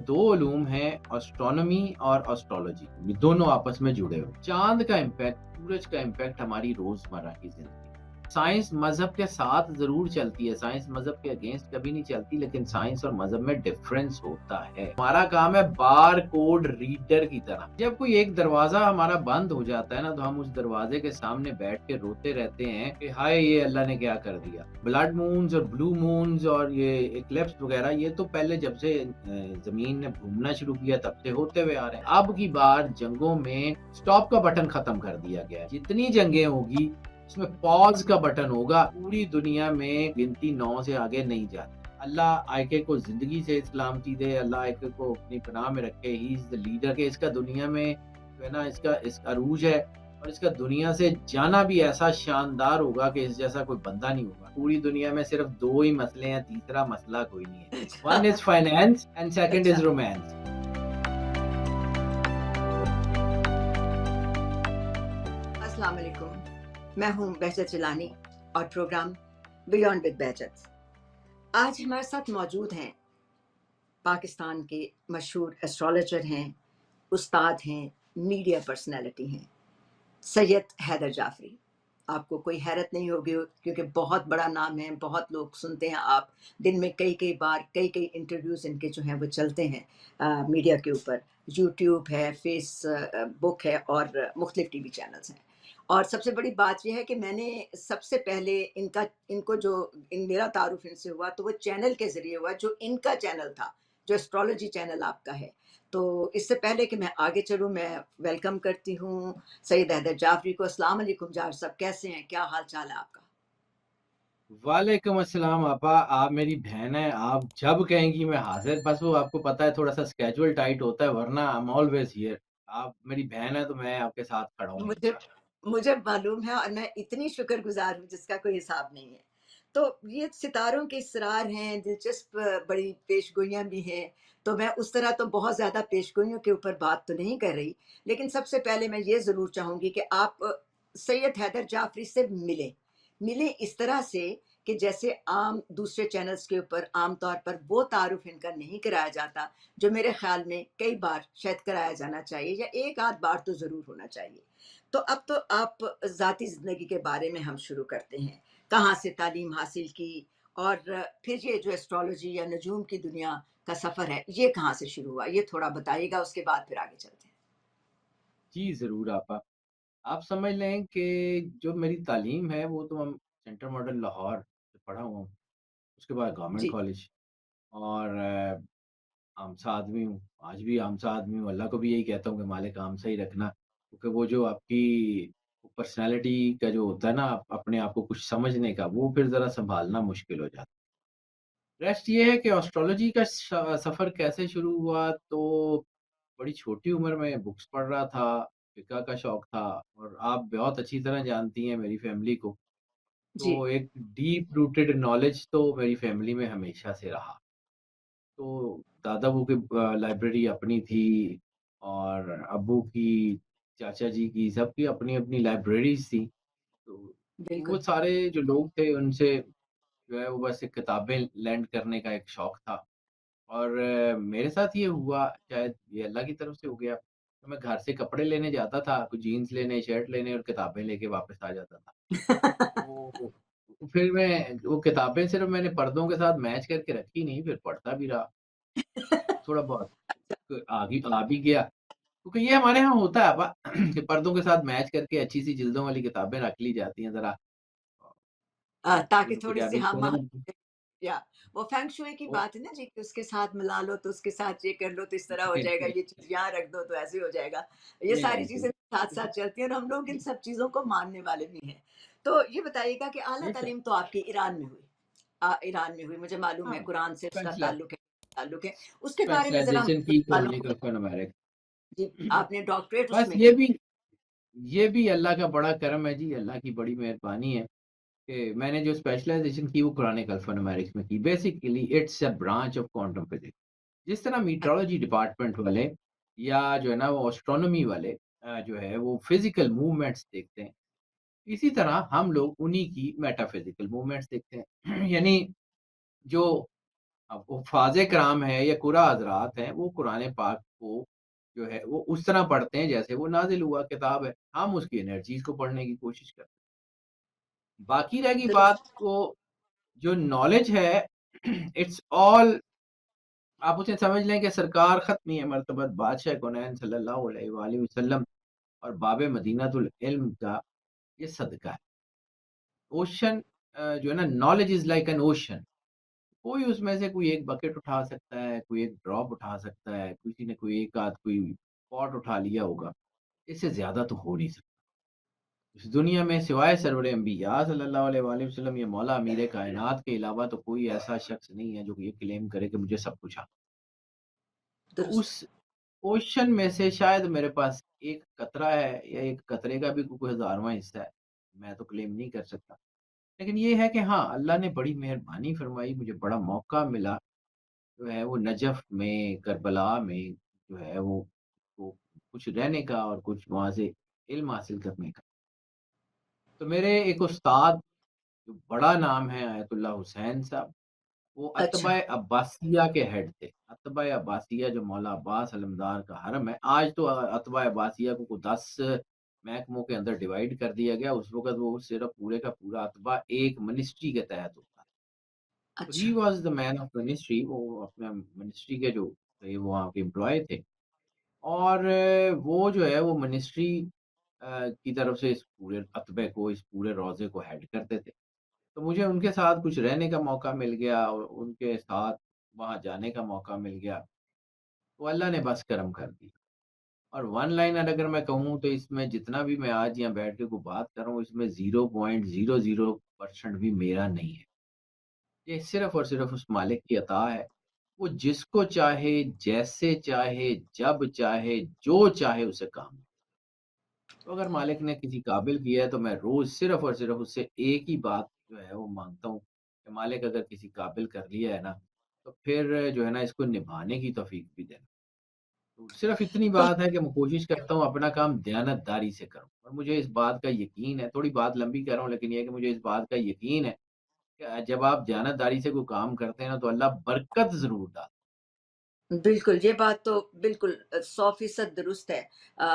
दो उलूम हैं, एस्ट्रोनॉमी और एस्ट्रोलॉजी। ये दोनों आपस में जुड़े हुए। चाँद का इम्पैक्ट, सूरज का इम्पैक्ट हमारी रोज़मर्रा की ज़िंदगी। साइंस मज़हब के साथ ज़रूर चलती है, साइंस मज़हब के अगेंस्ट कभी नहीं चलती, लेकिन साइंस और मज़हब में डिफ़रेंस होता है। हमारा काम है बार कोड रीडर की तरह। जब कोई एक दरवाज़ा हमारा बंद हो जाता है ना, तो हम उस दरवाज़े के सामने बैठ के रोते रहते हैं कि हाय! ये अल्लाह ने क्या कर दिया। ब्लड मून्स और ब्लू मून्स और ये इक्लिप्स वग़ैरह ये तो पहले जब से ज़मीन ने घूमना शुरू किया तब से होते हुए आ रहे हैं। अब की बार जंगों में स्टॉप का बटन खत्म कर दिया गया है। जितनी जंगें होगी उसमें पॉज़ का बटन होगा। पूरी दुनिया में गिनती 9 से आगे नहीं जाती। अल्लाह आयके को ज़िंदगी से सलामती दे, अल्लाह आयके को अपनी पनाह में रखे। ही इज़ द लीडर कि इसका दुनिया में जो है ना इसका अरूज है और इसका दुनिया से जाना भी ऐसा शानदार होगा कि इस जैसा कोई बंदा नहीं होगा। पूरी दुनिया में सिर्फ़ 2 ही मसले हैं, तीसरा मसला कोई नहीं है। अच्छा, one is finance and second अच्छा। Is romance. अस्सलाम वालेकुम। मैं हूँ बहजत जिलानी और प्रोग्राम बियॉन्ड विद बहजत। आज हमारे साथ मौजूद हैं पाकिस्तान के मशहूर एस्ट्रोलॉजर हैं, उस्ताद हैं, मीडिया पर्सनैलिटी हैं, सैयद हैदर जाफ़री। आपको कोई हैरत नहीं होगी क्योंकि बहुत बड़ा नाम है, बहुत लोग सुनते हैं आप दिन में कई-कई बार, कई-कई इंटरव्यूज़ इनके जो हैं वो चलते हैं मीडिया के ऊपर। यूट्यूब है, बुक है और मुख्तलिफ टीवी चैनल्स हैं। और सबसे बड़ी बात ये है कि मैंने सबसे पहले इनको जो इन मेरा तारुफ़ इनसे हुआ तो वो चैनल के ज़रिए हुआ जो इनका चैनल था, जो एस्ट्रोलॉजी चैनल आपका है। तो इससे पहले कि मैं आगे चलूँ, मैं वेलकम करती हूँ सैयद हैदर जाफ़री को। अस्सलाम वालेकुम जाफ़र साहब, कैसे हैं? क्या हाल-चाल है आपका? वालेकुम अस्सलाम आपा, आप मेरी बहन हैं, आप जब कहेंगी मैं हाज़िर, बस वो आपको पता है थोड़ा-सा स्केड्यूल टाइट होता है वरना आई एम ऑलवेज़ हियर। आप मेरी बहन हैं तो मैं आपके साथ खड़ा हूँ मुझे हमेशा। मुझे मालूम है और मैं इतनी शुक्रगुज़ार हूँ जिसका कोई हिसाब नहीं है। तो ये सितारों के इसरार हैं, दिलचस्प बड़ी पेशगोइयाँ भी हैं, तो मैं उस तरह तो बहुत ज़्यादा पेशगोइयों के ऊपर बात तो नहीं कर रही, लेकिन सबसे पहले मैं ये ज़रूर चाहूँगी कि आप सैयद हैदर जाफ़री से मिलें। मिलें इस तरह से कि जैसे आम दूसरे चैनल्स के ऊपर आम तौर पर वो तारुफ़ इनका नहीं कराया जाता, जो मेरे ख़्याल में कई बार शायद कराया जाना चाहिए या एक आध बार तो ज़रूर होना चाहिए। तो अब तो आप ज़ाती ज़िंदगी के बारे में हम शुरू करते हैं। कहाँ से तालीम हासिल की और फिर ये जो एस्ट्रोलॉजी या नजूम की दुनिया का सफ़र है, ये कहाँ से शुरू हुआ? ये थोड़ा बताइएगा, उसके बाद फिर आगे चलते हैं। जी, ज़रूर आपा। आप समझ लें कि जो मेरी तालीम है वो तो हम सेंट्रल मॉडल लाहौर से पढ़ा हुआ हूँ। उसके बाद गवर्नमेंट जी, कॉलेज और आमसा आदमी हूँ, आज भी आमसा आदमी हूँ, अल्लाह को भी यही कहता हूँ कि मालिक आमसा ही रखना, क्योंकि वो जो आपकी पर्सनैलिटी का जो होता है ना, अपने आप को कुछ समझने का, वो फिर ज़रा सँभालना मुश्किल हो जाता है। रेस्ट ये है कि एस्ट्रोलॉजी का सफ़र कैसे शुरू हुआ, तो बड़ी छोटी उम्र में बुक्स पढ़ रहा था, फ़िक़्ह का शौक था और आप बहुत अच्छी तरह जानती हैं मेरी फ़ैमिली को, जी, तो एक डीप रूटेड नॉलेज तो मेरी फ़ैमिली में हमेशा से रहा। तो दादाबू की लाइब्रेरी अपनी थी और अब्बू की, चाचा जी की, सबकी अपनी-अपनी लाइब्रेरीज़ थी। तो वो बिल्कुल। सारे जो लोग थे उनसे जो है वो बस किताबें लैंड करने का एक शौक था। और मेरे साथ ये हुआ शायद ये अल्लाह की तरफ से हो गया। तो मैं घर से कपड़े लेने जाता था, कुछ जीन्स लेने, शर्ट लेने और किताबें लेके वापस आ जाता था। तो फिर मैं वो किताबें सिर्फ़ मैंने पर्दों के साथ मैच करके रखी नहीं, फिर पढ़ता भी रहा, थोड़ा बहुत आ भी गया। क्योंकि ये हमारे यहाँ होता है कि पर्दों के साथ मैच करके अच्छी-सी जिल्दों वाली किताबें रख ली जाती हैं ज़रा ताकि उनको क्या थोड़ी-सी अभी हम सोने या वो फेंग शुई की वो बात है ना जी कि उसके साथ मिला लो, तो उसके साथ ये कर लो, तो इस तरह हो जाएगा, ये चीज़ यहाँ रख दो, तो ऐसे हो जाएगा। ये सारी चीज़ें साथ-साथ चलती हैं और हम लोग इन सब चीज़ों को मानने वाले भी हैं। तो ये बताइएगा कि आला बेशक, तालीम तो आपकी ईरान में हुई। ईरान में हुई, मुझे मालूम है हाँ, कुरान से उसका स्पेशल ताल्लुक है। उसके बारे में ज़रा स्पेशलाइज़ेशन हमें की मालूम कुरानी हो। कल्चर नुमेरिक जी, आपने डॉक्टरेट बस उसमें की। ये भी अल्लाह का बड़ा करम है जी, अल्लाह की बड़ी मेहरबानी है कि मैंने जो स्पेशलाइज़ेशन की वो कुरानिक अल्फ़ान्यूमेरिक्स में की। Basically it's a branch of quantum physics. जिस तरह मीटरोलॉजी डिपार्टमेंट वाले या जो है ना वो एस्ट्रोनॉमी वाले जो है वो फिज़िकल मूवमेंट्स देखते हैं, इसी तरह हम लोग उन्हीं की मेटाफिज़िकल मूवमेंट्स देखते हैं। यानी जो अब हुफ़ाज़ किराम हैं या क़ुरा हज़रात हैं, वो कुरान पाक को जो है वो उस तरह पढ़ते हैं जैसे वो नाज़िल हुआ किताब है। हम उसकी एनर्जीज़ को पढ़ने की कोशिश करते हैं। बाकी रह गई बात दुरुस्त। तो जो नॉलेज है इट्स ऑल आप उसे समझ लें कि सरकार ख़त्मी है मर्तबत बादशाह कौनैन सल्लल्लाहु अलैहि वआलिहि वसल्लम और बाबे मदीनतुल इल्म का ये सदका है। ओशन जो है ना knowledge is like an ocean कोई उसमें से कोई एक बकेट उठा सकता है, कोई एक ड्रॉप उठा सकता है, किसी ने कोई एक आध कोई पॉट उठा लिया होगा, इससे ज़्यादा तो हो नहीं सकता। इस दुनिया में सिवाय सरवर अंबिया सल्लल्लाहु अलैहि वसल्लम या मौला अमीर कायनात के अलावा तो कोई ऐसा शख्स नहीं है जो ये क्लेम करे कि मुझे सब कुछ आता है। तो दुरुस्त। उस ओशन में से शायद मेरे पास एक कतरा है या एक कतरे का भी कोई हज़ारवाँ हिस्सा है, मैं तो क्लेम नहीं कर सकता। लेकिन ये है कि हाँ, अल्लाह ने बड़ी मेहरबानी फरमाई, मुझे बड़ा मौका मिला जो है वो नजफ़ में, करबला में जो है वो कुछ रहने का और कुछ वहाँ से इल्म हासिल करने का। तो मेरे एक उस्ताद जो बड़ा नाम है आयतुल्लाह हुसैन साहब, वो अच्छा। अतबा अब्बासिया के हेड थे। अतबा अब्बासिया जो मौला अब्बास अलमदार का हरम है, आज तो अतबा अब्बासिया को 10 महकमों के अंदर डिवाइड कर दिया गया। उस वक़्त वो सिर्फ़ पूरे का पूरा अतबा एक मिनिस्ट्री के तहत होता। तो ही अच्छा। Was the man of ministry वो अपना मिनिस्ट्री के जो थे वो वहाँ के एम्प्लॉयी थे और वो जो है वो मिनिस्ट्री की तरफ से इस पूरे अतबे को, इस पूरे रोज़े को हेड करते थे। तो मुझे उनके साथ कुछ रहने का मौका मिल गया और उनके साथ वहाँ जाने का मौका मिल गया, तो अल्लाह ने बस करम कर दिया। और वन लाइनर अगर मैं कहूँ तो इसमें जितना भी मैं आज यहाँ बैठ के कोई बात कर रहा हूँ, इसमें 0.00% भी मेरा नहीं है। ये सिर्फ़ और सिर्फ़ उस मालिक की अता है। वो जिसको चाहे, जैसे चाहे, जब चाहे, जो चाहे उसे काम दे। तो अगर मालिक ने किसी काबिल किया है तो मैं रोज़ सिर्फ़ और सिर्फ़ उससे एक ही बात जो है वो माँगता हूँ कि मालिक अगर किसी काबिल कर लिया है ना, तो फिर जो है ना इसको निभाने की तौफ़ीक भी देना। तो सिर्फ़ इतनी तो बात है कि मैं कोशिश करता हूँ अपना काम दयानतदारी से करूँ और मुझे इस बात का यकीन है, थोड़ी बात लंबी कर रहा हूँ लेकिन ये है कि मुझे इस बात का यकीन है कि जब आप दयानतदारी से कोई काम करते हैं ना तो अल्लाह बरकत ज़रूर डालता है। बिल्कुल, ये बात तो बिल्कुल 100% दुरुस्त है।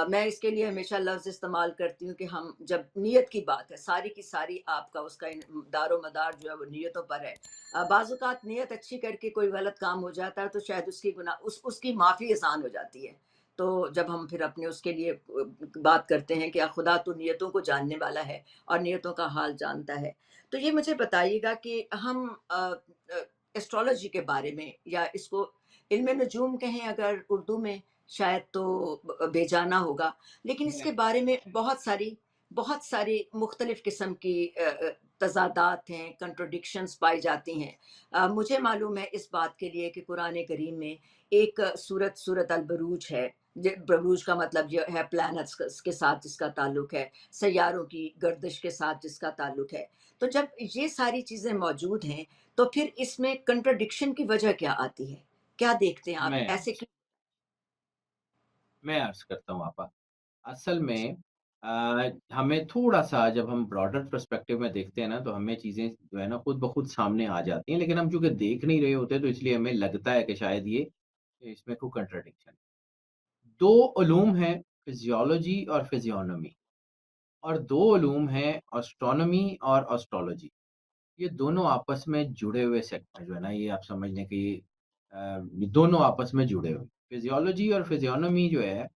मैं इसके लिए हमेशा लफ़्ज़ इस्तेमाल करती हूँ कि हम जब नीयत की बात है, सारी की सारी आपका उसका इन दारो-मदार जो है वो नीयतों पर है। बाज़ औक़ात नीयत अच्छी करके कोई गलत काम हो जाता है तो शायद उसकी उसकी माफ़ी आसान हो जाती है। तो जब हम फिर अपने उसके लिए बात करते हैं कि खुदा तो नीयतों को जानने वाला है और नीयतों का हाल जानता है। तो ये मुझे बताइएगा कि हम एस्ट्रोलॉजी के बारे में या इसको इल्म नजूम कहें अगर उर्दू में शायद तो बेजाना होगा लेकिन इसके मैं बारे में बहुत सारी मुख्तलिफ किस्म की तजादात हैं कंट्रोडिक्शंस पाई जाती हैं। मुझे मालूम है इस बात के लिए कि कुरान करीम में एक सूरत सूरत अल बरूज है। बरूज का मतलब ये है प्लैनेट्स के साथ जिसका ताल्लुक है, सैयारों की गर्दिश के साथ जिसका ताल्लुक है। तो जब ये सारी चीज़ें मौजूद हैं तो फिर इसमें कंट्रडिक्शन की वजह क्या आती है? क्या देखते हैं आप? मैं ऐसे क्यों? मैं अर्ज़ करता हूँ आपा। असल में हमें थोड़ा-सा जब हम ब्रॉडर पर्सपेक्टिव में देखते हैं ना, तो हमें चीज़ें जो है ना खुद ब खुद सामने आ जाती हैं, लेकिन हम चूँकि देख नहीं रहे होते, तो इसलिए हमें लगता है कि शायद ये इसमें कोई कंट्रडिक्शन है। 2 उलूम हैं, फिज़ियोलॉजी और फिज़ियोनॉमी और 2 उलूम हैं, एस्ट्रोनॉमी और एस्ट्रोलॉजी। ये दोनों आपस में जुड़े हुए सेक्टर जो है ना, ये आप समझ लें कि ये दोनों आपस में जुड़े हुए हैं। फिज़ियोलॉजी और फिज़ियोनॉमी जो है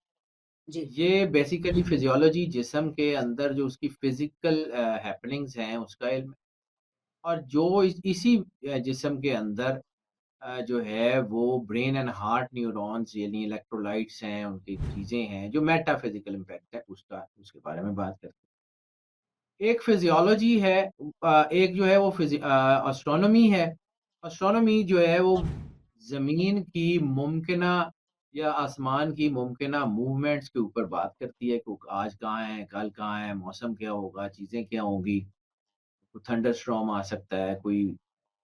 जी। ये बेसिकली फिजियोलॉजी जिस्म के अंदर जो उसकी फिजिकल हैपनिंग्स हैं उसका इल्म है और जो इसी जिस्म के अंदर जो है वो ब्रेन एंड हार्ट न्यूरॉन्स यानी इलेक्ट्रोलाइट्स हैं उनकी चीज़ें हैं जो मेटाफिजिकल इम्पैक्ट है उसका उसके बारे में बात करते हैं। एक फिजियोलॉजी है एक जो है वो एस्ट्रोनॉमी है। एस्ट्रोनॉमी जो है वो ज़मीन की मुमकिना या आसमान की मुमकिना मूवमेंट्स के ऊपर बात करती है कि आज कहाँ है, कल कहाँ है, मौसम क्या होगा, चीज़ें क्या होंगी, कोई थंडरस्टॉर्म आ सकता है, कोई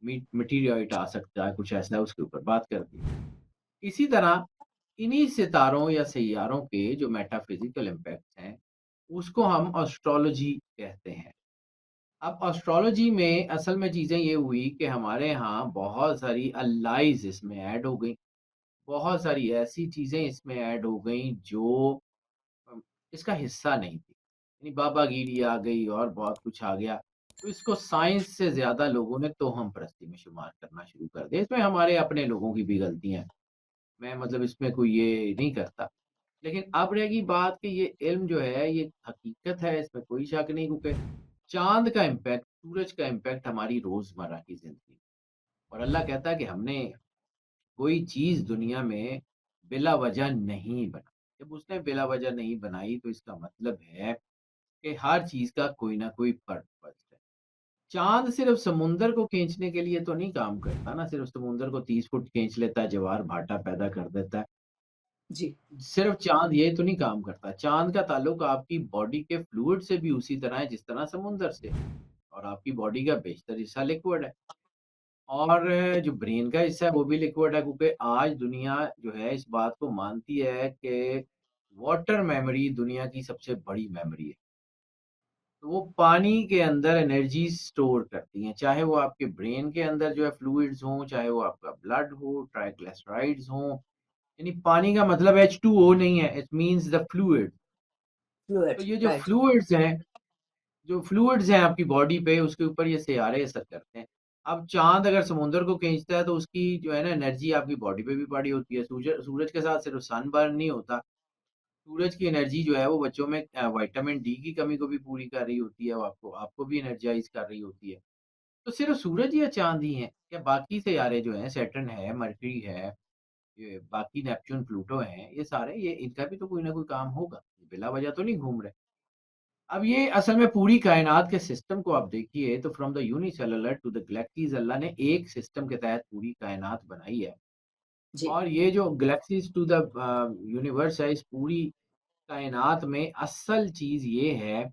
मीटेओराइट आ सकता है, कुछ ऐसा है उसके ऊपर बात करती है। इसी तरह इन्हीं सितारों या सैयारों के जो मेटाफिज़िकल इम्पैक्ट्स हैं, उसको हम एस्ट्रोलॉजी कहते हैं। अब एस्ट्रोलॉजी में असल में चीज़ें ये हुई कि हमारे यहाँ बहुत सारी अलाइज़ इसमें ऐड हो गई। बहुत सारी ऐसी चीज़ें इसमें ऐड हो गई जो अ, इसका हिस्सा नहीं थी। यानी बाबागीरी आ गई और बहुत कुछ आ गया। तो इसको साइंस से ज़्यादा लोगों ने तोहम-परस्ती में शुमार करना शुरू कर दिया। इसमें हमारे अपने लोगों की भी गलतियाँ हैं। मैं मतलब इसमें कोई ये नहीं करता। लेकिन अब रहेगी बात कि ये इल्म जो है ये हकीकत है, इसमें कोई शक नहीं, क्योंकि चाँद का इम्पैक्ट, सूरज का इम्पैक्ट हमारी रोज़मर्रा की ज़िंदगी, और अल्लाह कहता है कि हमने कोई चीज़ दुनिया में बिला वजह नहीं बनाई। जब उसने बिला वजह नहीं बनाई तो इसका मतलब है कि हर चीज़ का कोई ना कोई पर्पज़ है। चाँद सिर्फ़ समुंदर को खींचने के लिए तो नहीं काम करता ना, सिर्फ़ समुंदर को 30 फुट खींच लेता है, ज्वार-भाटा पैदा कर देता है। जी। सिर्फ़ चाँद ये तो नहीं काम करता। चाँद का ताल्लुक आपकी बॉडी के फ्लूइड से भी उसी तरह है जिस तरह समुंदर से है, और आपकी बॉडी का बेशतर हिस्सा लिक्विड है। और जो ब्रेन का हिस्सा है वो भी लिक्विड है, क्योंकि आज दुनिया जो है इस बात को मानती है कि वाटर मेमोरी दुनिया की सबसे बड़ी मेमोरी है। तो वो पानी के अंदर एनर्जी स्टोर करती हैं, चाहे वो आपके ब्रेन के अंदर जो है फ्लूइड्स हों, चाहे वो आपका ब्लड हो, ट्राइग्लिसराइड्स हों। यानी पानी का मतलब H2O नहीं है, इट मीन्स द फ्लूइड। तो फ्लूइड, ये जो राइट। फ्लूइड्स हैं आपकी बॉडी पे, उसके ऊपर ये सियारे असर करते हैं। अब चाँद अगर समुद्र को खींचता है तो उसकी जो है ना एनर्जी आपकी बॉडी पे भी पड़ी होती है। सूरज के साथ सिर्फ़ सनबर्न नहीं होता, सूरज की एनर्जी जो है वो बच्चों में विटामिन डी की कमी को भी पूरी कर रही होती है, वो आपको आपको भी एनर्जाइज़ कर रही होती है। तो सिर्फ़ सूरज या चाँद ही हैं? क्या बाकी सियारे जो हैं, सैटर्न है, मर्करी है, ये बाकी नेपच्यून, प्लूटो हैं, ये सारे, ये इनका भी तो कोई ना कोई काम होगा। बिला वजह तो नहीं घूम रहे। अब ये असल में पूरी कायनात के सिस्टम को आप देखिए तो from the unicellular to the galaxies, अल्लाह ने एक सिस्टम के तहत पूरी कायनात बनाई है। जी। और ये जो गैलेक्सीज़ टू द यूनिवर्स है, इस पूरी कायनात में असल चीज़ ये है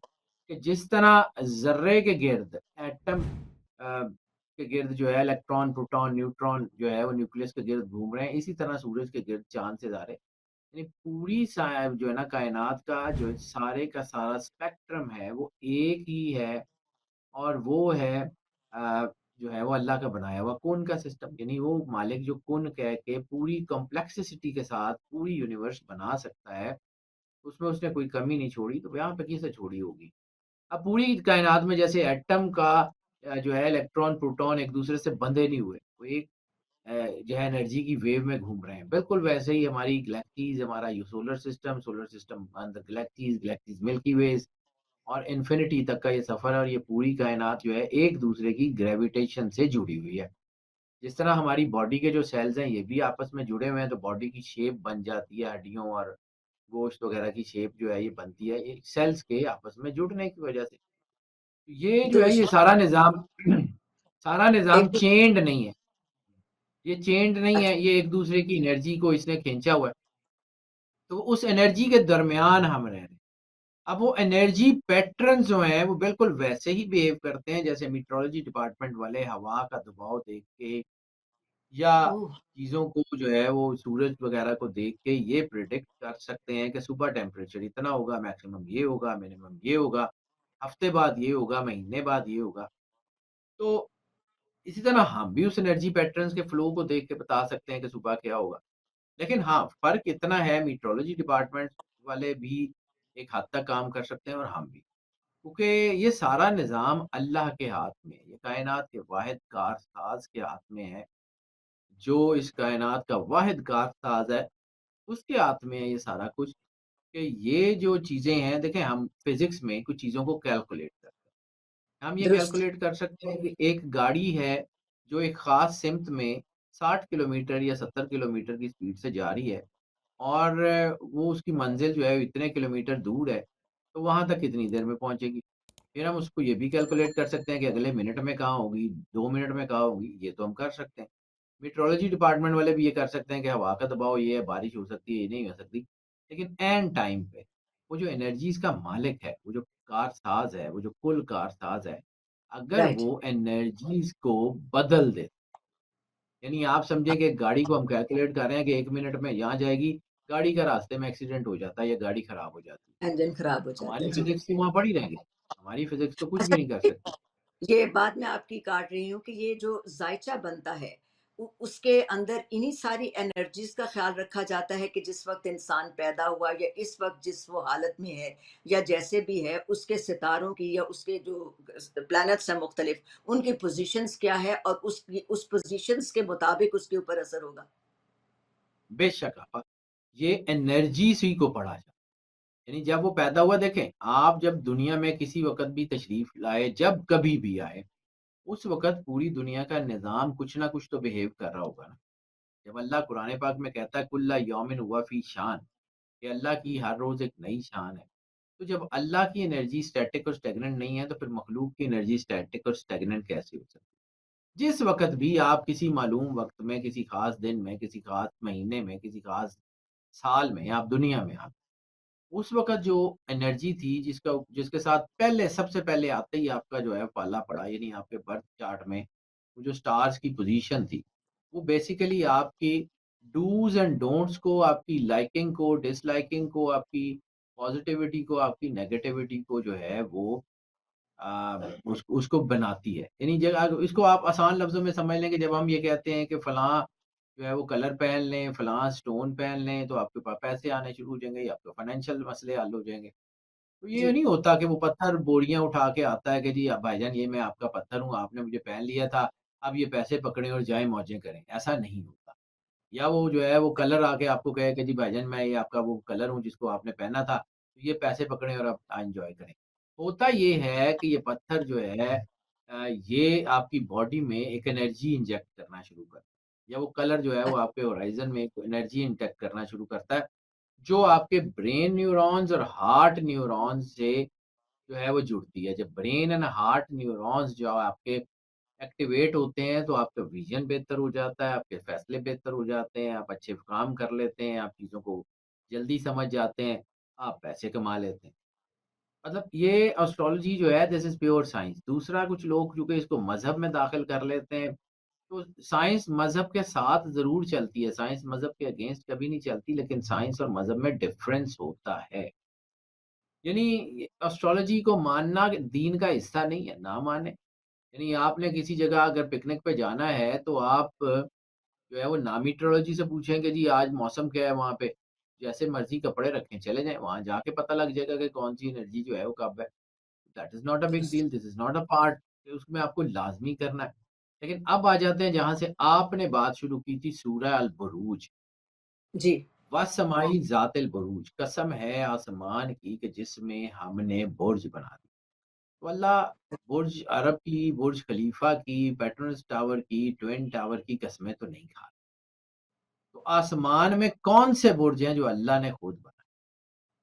कि जिस तरह ज़र्रे के गिर्द एटम के गिर्द जो है इलेक्ट्रॉन, प्रोटॉन, न्यूट्रॉन जो है वो न्यूक्लियस के गिर्द घूम रहे हैं, इसी तरह सूरज के गिर्द चाँद, सितारे, यानी पूरी जो है ना कायनात का जो सारे का सारा स्पेक्ट्रम है वो एक ही है, और वो है जो है वो अल्लाह का बनाया हुआ कुन का सिस्टम। यानी वो मालिक जो कुन कह के पूरी कॉम्प्लेक्सिटी के साथ पूरी यूनिवर्स बना सकता है, उसमें उसने कोई कमी नहीं छोड़ी, तो यहाँ पे किसे छोड़ी होगी। अब पूरी कायनात में जैसे एटम का जो है इलेक्ट्रॉन, प्रोटॉन एक दूसरे से बंधे नहीं हुए, वो एक अ, जो है एनर्जी की वेव में घूम रहे हैं। बिल्कुल वैसे ही हमारी गैलेक्सीज़, हमारा ये सोलर सिस्टम अंदर गैलेक्सीज़, गैलेक्सीज़ मिल्की वेज़ और इन्फिनिटी तक का ये सफ़र है, और ये पूरी कायनात जो है एक-दूसरे की ग्रेविटेशन से जुड़ी हुई है। जिस तरह हमारी बॉडी के जो सेल्स हैं ये भी आपस में जुड़े हुए हैं, तो बॉडी की शेप बन जाती है, हड्डियों और गोश्त वगैरह की शेप जो है ये बनती है, ये सेल्स के आपस में जुड़ने की वजह से। ये जो है ये दुरुस्त। सारा निज़ाम सारा निज़ाम एक चेन्ड नहीं है। ये चेन्ड नहीं है, अच्छा। ये एक-दूसरे की एनर्जी को इसने खींचा हुआ है। तो उस एनर्जी के दरमियान हम रह रहे हैं। अब वो एनर्जी पैटर्न जो हैं, वो बिल्कुल वैसे ही बिहेव करते हैं जैसे मीटरोलॉजी डिपार्टमेंट वाले हवा का दबाव देख के या ओह! चीज़ों को जो है वो सूरज वगैरह को देख के ये प्रिडिक्ट कर सकते हैं कि सुबह टेम्परेचर इतना होगा, मैक्सिमम ये होगा, मिनिमम ये होगा, हफ्ते बाद ये होगा, महीने बाद ये होगा। तो इसी तरह हम भी उस एनर्जी पैटर्न्स के फ्लो को देख के बता सकते हैं कि सुबह क्या होगा। लेकिन हाँ, फ़र्क इतना है, मीटरोलॉजी डिपार्टमेंट वाले भी एक हद तक काम कर सकते हैं और हम भी। क्योंकि ये सारा निज़ाम अल्लाह के हाथ में है, ये कायनात के वाहिद कारसाज़ के हाथ में है। जो इस कायनात का वाहिद कारसाज़ है, उसके हाथ में है ये सारा कुछ, कि ये जो चीज़ें हैं, देखें हम फ़िज़िक्स में कुछ चीज़ों को कैलकुलेट करते हैं। हम ये दुरुस्त। कैलकुलेट कर सकते हैं कि एक गाड़ी है, जो एक ख़ास सिमत में 60 किलोमीटर या 70 किलोमीटर की स्पीड से जा रही है, और वो उसकी मंज़िल जो है इतने किलोमीटर दूर है, तो वहाँ तक कितनी देर में पहुँचेगी। फिर हम उसको ये भी कैलकुलेट कर सकते हैं कि अगले मिनट में कहाँ होगी, 2 मिनट में कहाँ होगी, ये तो हम कर सकते हैं। मेट्रोलॉजी डिपार्टमेंट वाले भी ये कर सकते हैं कि हवा का दबाव ये है, बारिश हो सकती है, ये नहीं हो सकती। लेकिन ऐन टाइम पे वो जो एनर्जीज़ का मालिक है, वो जो कारसाज़ है, वो जो कुल कारसाज़ है, अगर राइट। वो एनर्जीज़ को बदल दे, यानी आप समझिए कि एक गाड़ी को हम कैलकुलेट कर रहे हैं कि 1 मिनट में यहाँ जाएगी, गाड़ी का रास्ते में एक्सीडेंट हो जाता है या गाड़ी खराब हो जाती है। इंजन खराब हो जाता है। हमारी जी। फिज़िक्स तो वहाँ पड़ी रहेगी। हमारी फिज़िक्स तो कुछ भी अच्छा, नहीं कर सकती। ये बात मैं आपकी काट रही हूँ कि ये जो जायचा बनता है, उसके अंदर इन्हीं सारी एनर्जीज़ का ख़्याल रखा जाता है कि जिस वक़्त इंसान पैदा हुआ या इस वक़्त जिस वो हालत में है या जैसे भी है, उसके सितारों की या उसके जो प्लैनेट्स हैं मुख्तलिफ़, उनकी पोज़ीशंस क्या है और उसकी उस पोज़ीशंस के मुताबिक उसके ऊपर असर होगा। बेशक ये एनर्जी सी को पढ़ा जाए। यानी जब वो पैदा हुआ देखें, आप जब दुनिया में किसी वक़्त भी तशरीफ़ लाए, जब कभी भी आए, उस वक़्त पूरी दुनिया का निज़ाम कुछ ना कुछ तो बिहेव कर रहा होगा ना। जब अल्लाह कुरान पाक में कहता है कुल्ला यौमिन हुआ फ़ी शान, कि अल्लाह की हर रोज़ एक नई शान है। तो जब अल्लाह की एनर्जी स्टैटिक और स्टैग्नेंट नहीं है, तो फिर मखलूक की एनर्जी स्टैटिक और स्टैग्नेंट कैसे हो सकती है? जिस वक़्त भी आप किसी मालूम वक़्त में, किसी ख़ास दिन में, किसी ख़ास महीने में, किसी ख़ास साल में आप दुनिया में आते, उस वक़्त जो एनर्जी थी जिसके साथ पहले सबसे पहले आते ही आपका जो है पाला पड़ा, यानी आपके बर्थ चार्ट में वो जो स्टार्स की पोज़ीशन थी, वो बेसिकली आपकी डूज़ एंड डोंट्स को, आपकी लाइकिंग को, डिसलाइकिंग को, आपकी पॉज़िटिविटी को, आपकी नेगेटिविटी को जो है वो उसको बनाती है। यानी इसको आप आसान लफ्ज़ों में समझ लें कि जब हम ये कहते हैं कि फलाँ जो है वो कलर पहन लें, फलाँ स्टोन पहन लें, तो आपके पास पैसे आने शुरू हो जाएँगे या आपके फाइनेंशियल मसले हल हो जाएँगे। तो ये जी, नहीं होता कि वो पत्थर बोरियाँ उठा के आता है कि जी भाईजान ये मैं आपका पत्थर हूँ, आपने मुझे पहन लिया था, अब ये पैसे पकड़ें और जाएँ मौजें करें, ऐसा नहीं होता। या वो जो है वो कलर आके आपको कहे कि जी भाईजान मैं ये आपका वो कलर हूँ जिसको आपने पहना था, तो ये पैसे पकड़ें और आप एन्जॉय करें। होता ये है कि ये पत्थर जो है ये आपकी बॉडी में एक एनर्जी इंजेक्ट करना शुरू करता है या वो कलर जो है वो आपके होराइज़न में एक एनर्जी इंजेक्ट करना शुरू करता है, जो आपके ब्रेन न्यूरॉन्स और हार्ट न्यूरॉन्स से जो है वो जुड़ती है। जब ब्रेन एंड हार्ट न्यूरॉन्स जो आपके एक्टिवेट होते हैं, तो आपका विज़न बेहतर हो जाता है, आपके फैसले बेहतर हो जाते हैं, आप अच्छे काम कर लेते हैं, आप चीज़ों को जल्दी समझ जाते हैं, आप पैसे कमा लेते हैं। मतलब ये एस्ट्रोलॉजी जो है दिस इज़ प्योर साइंस। दूसरा कुछ लोग चूँकि इसको मज़हब में दाखिल कर लेते हैं, तो साइंस मज़हब के साथ ज़रूर चलती है, साइंस मज़हब के अगेंस्ट कभी नहीं चलती, लेकिन साइंस और मज़हब में डिफ़रेंस होता है। यानी एस्ट्रोलॉजी को मानना दीन का हिस्सा नहीं है, ना मानें। यानी आपने किसी जगह अगर पिकनिक पे जाना है, तो आप जो है वो नामी मीटरोलॉजी से पूछें कि जी आज मौसम क्या है वहाँ पे? जैसे मर्ज़ी कपड़े रखें, चले जाएँ, वहाँ जाके पता लग जाएगा कि कौन-सी एनर्जी जो है वो कब है। That is not a big deal, this is not a part कि उसमें आपको लाज़मी करना है। लेकिन अब आ जाते हैं जहाँ से आपने बात शुरू की थी सूरह अल-बुरूज। जी। वस्समाई ज़ातिल बुरूज, कसम है आसमान की कि जिसमें हमने बुर्ज बना दिए। तो अल्लाह बुर्ज अरब की, बुर्ज खलीफा की, पेट्रोनस टावर की, ट्विन टावर की कस्में तो नहीं खा रहे। तो आसमान में कौन से बुर्ज हैं जो अल्लाह ने खुद बनाए?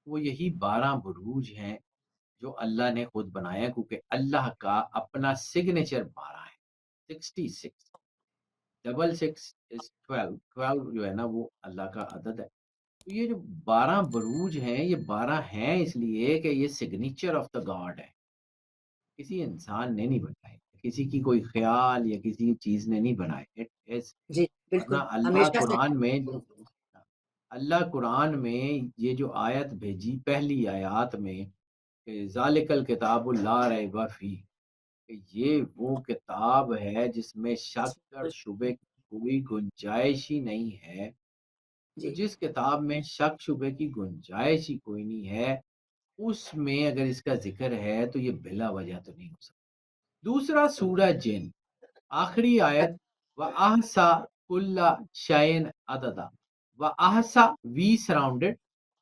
वो यही 12 बुरूज हैं जो अल्लाह ने खुद बनाए हैं क्योंकि अल्लाह का अपना सिग्नेचर 12 है। 66 डबल 6 इज़ 12 12 जो है ना वो अल्लाह का अदद है। तो ये जो 12 बुरूज हैं, ये 12 हैं इसलिए कि ये सिग्नेचर ऑफ द गॉड है। किसी इंसान ने नहीं बनाए, किसी की कोई ख़्याल या किसी चीज़ ने नहीं बनाए। इट इज़ जी, वरना बिल्कुल, हमेशा से अल्लाह कुरान में ये जो आयत भेजी पहली आयत में कि ज़ालिकल किताबुल ला रैब फ़ीह, कि ये वो किताब है जिसमें शक और शुबे की कोई गुंजाइश ही नहीं है। तो जी, जिस किताब में शक शुबे की गुंजाइश ही कोई नहीं है, उसमें अगर इसका ज़िक्र है तो ये बिला वजह तो नहीं हो सकता। दूसरा सूरह जिन, आखिरी आयत व अहसा कुल्ला शैइन अददा व अहसा वी सराउंडेड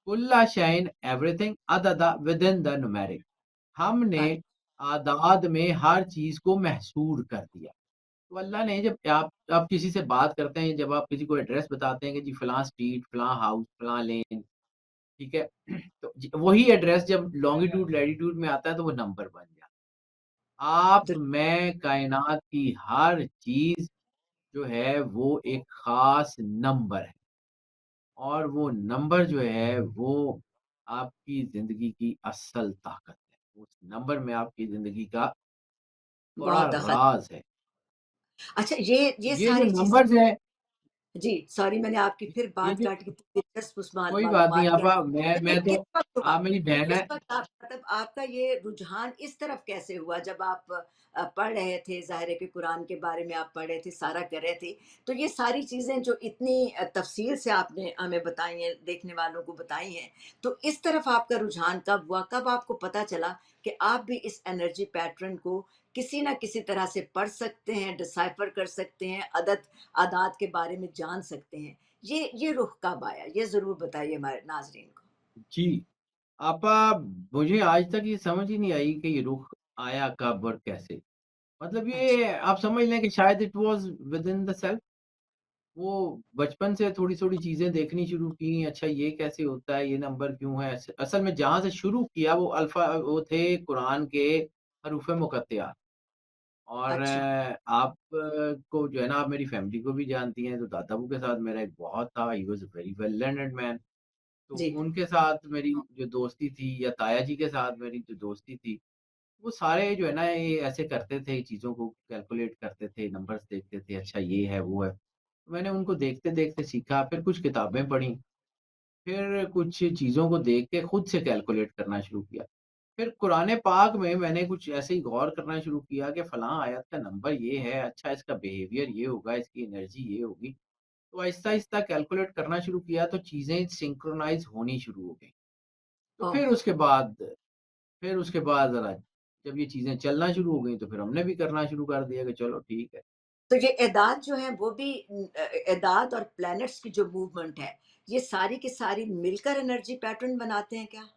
कुल्ला शैइन एवरीथिंग अददा विदिन द न्यूमेरिक। हमने आदाद में हर चीज़ को महसूर कर दिया। तो अल्लाह ने जब आप किसी से बात करते हैं, जब आप किसी को एड्रेस बताते हैं कि जी फलाँ स्ट्रीट, फलाँ हाउस, फलाँ लेन, ठीक है? तो वही एड्रेस जब लॉन्गिट्यूड, लैटिट्यूड में आता है तो वो नंबर बन जाता है। आप, दुर मैं, कायनात की हर चीज़ जो है वो एक ख़ास नंबर है और वो नंबर जो है वो आपकी ज़िंदगी की असल ताकत है। उस नंबर में आपकी ज़िंदगी का बड़ा बहुत दखल। राज़ है। अच्छा, ये ये जो सारी चीज़ें। नंबर्स हैं, जी, सॉरी मैंने आपकी फिर ये बात जो काटी, इतनी दिलचस्प उस कोई बात नहीं मालूमात के। आपा लेकिन मैं इस तो वक़्त हुआ, आप मेरी बहन इस हैं, वक़्त आप मतलब आपका ये रुझान इस तरफ कैसे हुआ जब आप पढ़ रहे थे, ज़ाहिर है कि कुरान के बारे में आप पढ़ रहे थे, सारा कर रहे थे, तो ये सारी चीज़ें जो इतनी तफ़सील से आपने हमें बताई हैं, देखने वालों को बताई हैं, तो इस तरफ आपका रुझान कब हुआ? कब आपको पता चला कि आप भी इस एनर्जी पैटर्न को किसी न किसी तरह से पढ़ सकते हैं, डिसाइफ़र कर सकते हैं, आदात के बारे में जान सकते हैं? ये रुख कब आया? ये ज़रूर बताइए हमारे नाज़रीन को। जी, आपा मुझे आज तक ये समझ ही नहीं आई कि ये रुख आया कब और कैसे? मतलब अच्छा, ये आप समझ लें कि शायद it was within the self. वो बचपन से थोड़ी-थोड़ी चीज़ें देखनी शुरू की, अच्छा ये कैसे होता है, ये नंबर क्यों है? असल में जहाँ से शुरू किया वो वो थे कुरान के हरूफ-ए-मुक़त्तयात। और अच्छा, आप को जो है ना, आप मेरी फैमिली को भी जानती हैं, तो दादाबू के साथ मेरा एक बहुत था, he was a very well learned man. तो जी, उनके साथ मेरी जो दोस्ती थी या ताया जी के साथ मेरी जो दोस्ती थी, वो सारे जो है ना ये ऐसे करते थे, चीज़ों को कैलकुलेट करते थे, नंबर्स देखते थे, अच्छा ये है, वो है। तो मैंने उनको देखते-देखते सीखा, फिर कुछ किताबें पढ़ी, फिर कुछ चीज़ों को देख के खुद से कैलकुलेट करना शुरू किया। फिर कुरान पाक में मैंने कुछ ऐसे ही गौर करना शुरू किया कि फलाँ आयत का नंबर ये है, अच्छा इसका बिहेवियर ये होगा, इसकी एनर्जी ये होगी। तो आहिस्ता-आहिस्ता कैलकुलेट करना शुरू किया तो चीज़ें सिंक्रोनाइज़ होनी शुरू हो गई। तो ओह! फिर उसके बाद ज़रा जब ये चीज़ें चलना शुरू हो गई तो फिर हमने भी करना शुरू कर दिया कि चलो ठीक है। तो ये एदाद जो है वो भी एदाद और प्लैनेट्स की जो मूवमेंट है, ये सारी की सारी मिलकर एनर्जी पैटर्न बनाते हैं क्या?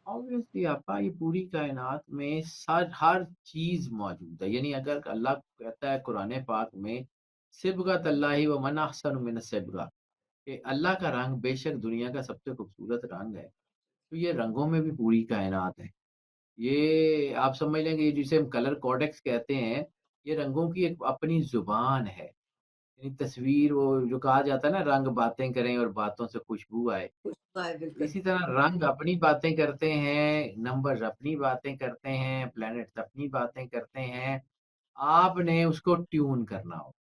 ऑब्वियसली आपा ये पूरी कायनात में हर चीज़ मौजूद है। यानी अगर अल्लाह कहता है कुरान पाक में सिब्गतल्लाहि व मन अहसनु मिन सिब्गा, कि अल्लाह का रंग बेशक दुनिया का सबसे खूबसूरत रंग है। तो ये रंगों में भी पूरी कायनात है। ये आप समझ लें कि जिसे हम कलर कोडेक्स कहते हैं, ये रंगों की एक अपनी ज़ुबान है। यानी तस्वीर वो जो कहा जाता है ना, रंग बातें करें और बातों से खुशबू आए। खुशबू है तो बिल्कुल। इसी तरह रंग अपनी बातें करते हैं, नंबर्स अपनी बातें करते हैं, प्लैनेट्स अपनी बातें करते हैं। आपने उसको ट्यून करना हो।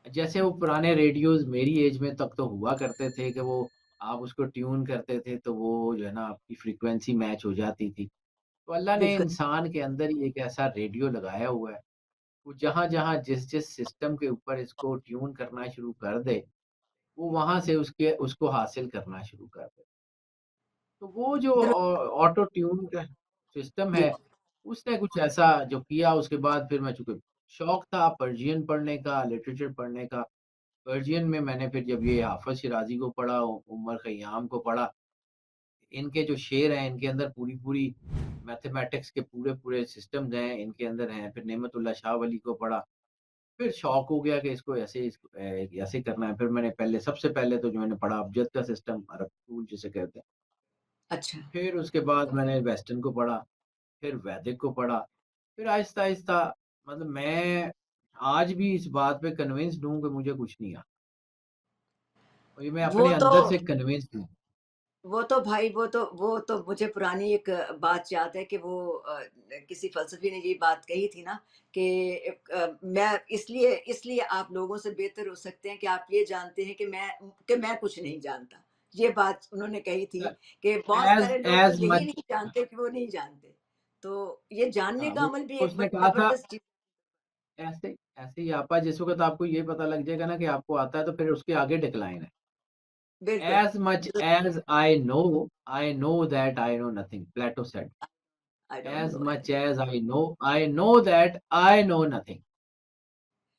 जैसे वो पुराने रेडियोज़ मेरी एज में तक तो हुआ करते थे कि वो आप उसको ट्यून करते थे तो वो जो है ना आपकी फ्रीक्वेंसी मैच हो जाती थी। तो अल्लाह ने बिल्कुल, इंसान के अंदर ही एक ऐसा रेडियो लगाया हुआ है, वो जहाँ-जहाँ जिस-जिस सिस्टम के ऊपर इसको ट्यून करना शुरू कर दे, वो वहाँ से उसके उसको हासिल करना शुरू कर दे। तो वो जो दुरुस्त ऑटो ट्यून का सिस्टम जी, है, उसने कुछ ऐसा जो किया उसके बाद फिर मैं चूँकि शौक था पर्शियन पढ़ने का, लिटरेचर पढ़ने का, पर्शियन में मैंने फिर जब ये हाफ़िज़ शिराज़ी को पढ़ा, उमर ख़य्याम को पढ़ा, इनके जो शेर हैं, इनके अंदर पूरी-पूरी मैथमेटिक्स के पूरे-पूरे सिस्टम्स हैं, इनके अंदर हैं। फिर नेमतुल्लाह शाह वली को पढ़ा, फिर शौक हो गया कि ऐसे करना है। फिर मैंने पहले सबसे पहले तो जो मैंने पढ़ा अबजद का सिस्टम, अरब स्कूल जिसे कहते हैं। अच्छा। फिर उसके बाद मैंने वेस्टर्न को पढ़ा, फिर वैदिक को पढ़ा, फिर आहिस्ता-आहिस्ता मतलब मैं आज भी इस बात पे कन्विंस्ड हूँ कि मुझे कुछ नहीं आता और ये मैं वो अपने तो अंदर से कन्विंस्ड हूँ। वो तो भाई वो तो मुझे पुरानी एक बात याद है कि वो किसी फ़लसफ़ी ने ये बात कही थी ना कि मैं इसलिए इसलिए आप लोगों से बेहतर हो सकते हैं कि आप ये जानते हैं कि मैं कुछ नहीं जानता। ये बात उन्होंने कही थी कि बहुत एज़ सारे लोग तो एज़ यही मच नहीं जानते कि वो नहीं जानते। तो ये जानने हाँ, का वो अमल भी एक उसने बड़ी कहा था ज़बरदस्त चीज़। ऐसे ऐसे ही आपा जिस वक़्त आपको ये पता लग जाएगा ना कि आपको आता है तो फिर उसके आगे डिक्लाइन है। बिल्कुल, As much as I know that I know nothing, Plato said. I don't As know much as I know that I know nothing.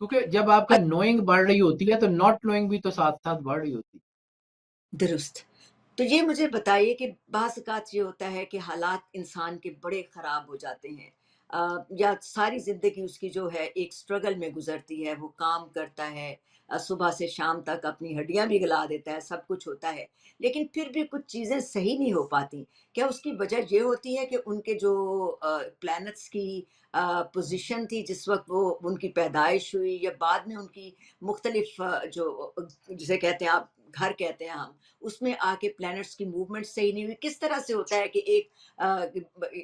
क्योंकि जब आपका नोइंग बढ़ रही होती है, तो नॉट नोइंग भी तो साथ-साथ बढ़ रही होती है। दुरुस्त। तो ये मुझे बताइए कि बाज़ औक़ात ये होता है कि हालात इंसान के बड़े ख़राब हो जाते हैं या सारी ज़िंदगी उसकी जो है एक स्ट्रगल में गुज़रती है, वो काम करता है सुबह से शाम तक अपनी हड्डियाँ भी गला देता है, सब कुछ होता है। लेकिन फिर भी कुछ चीज़ें सही नहीं हो पाती। क्या उसकी वजह ये होती है कि उनके जो प्लैनेट्स की पोज़ीशन थी जिस वक़्त वो उनकी पैदाइश हुई या बाद में उनकी मुख़्तलिफ़ जिसे कहते हैं आप घर कहते हैं हम, उसमें आके प्लैनेट्स की मूवमेंट सही नहीं हुई। किस तरह से होता है कि एक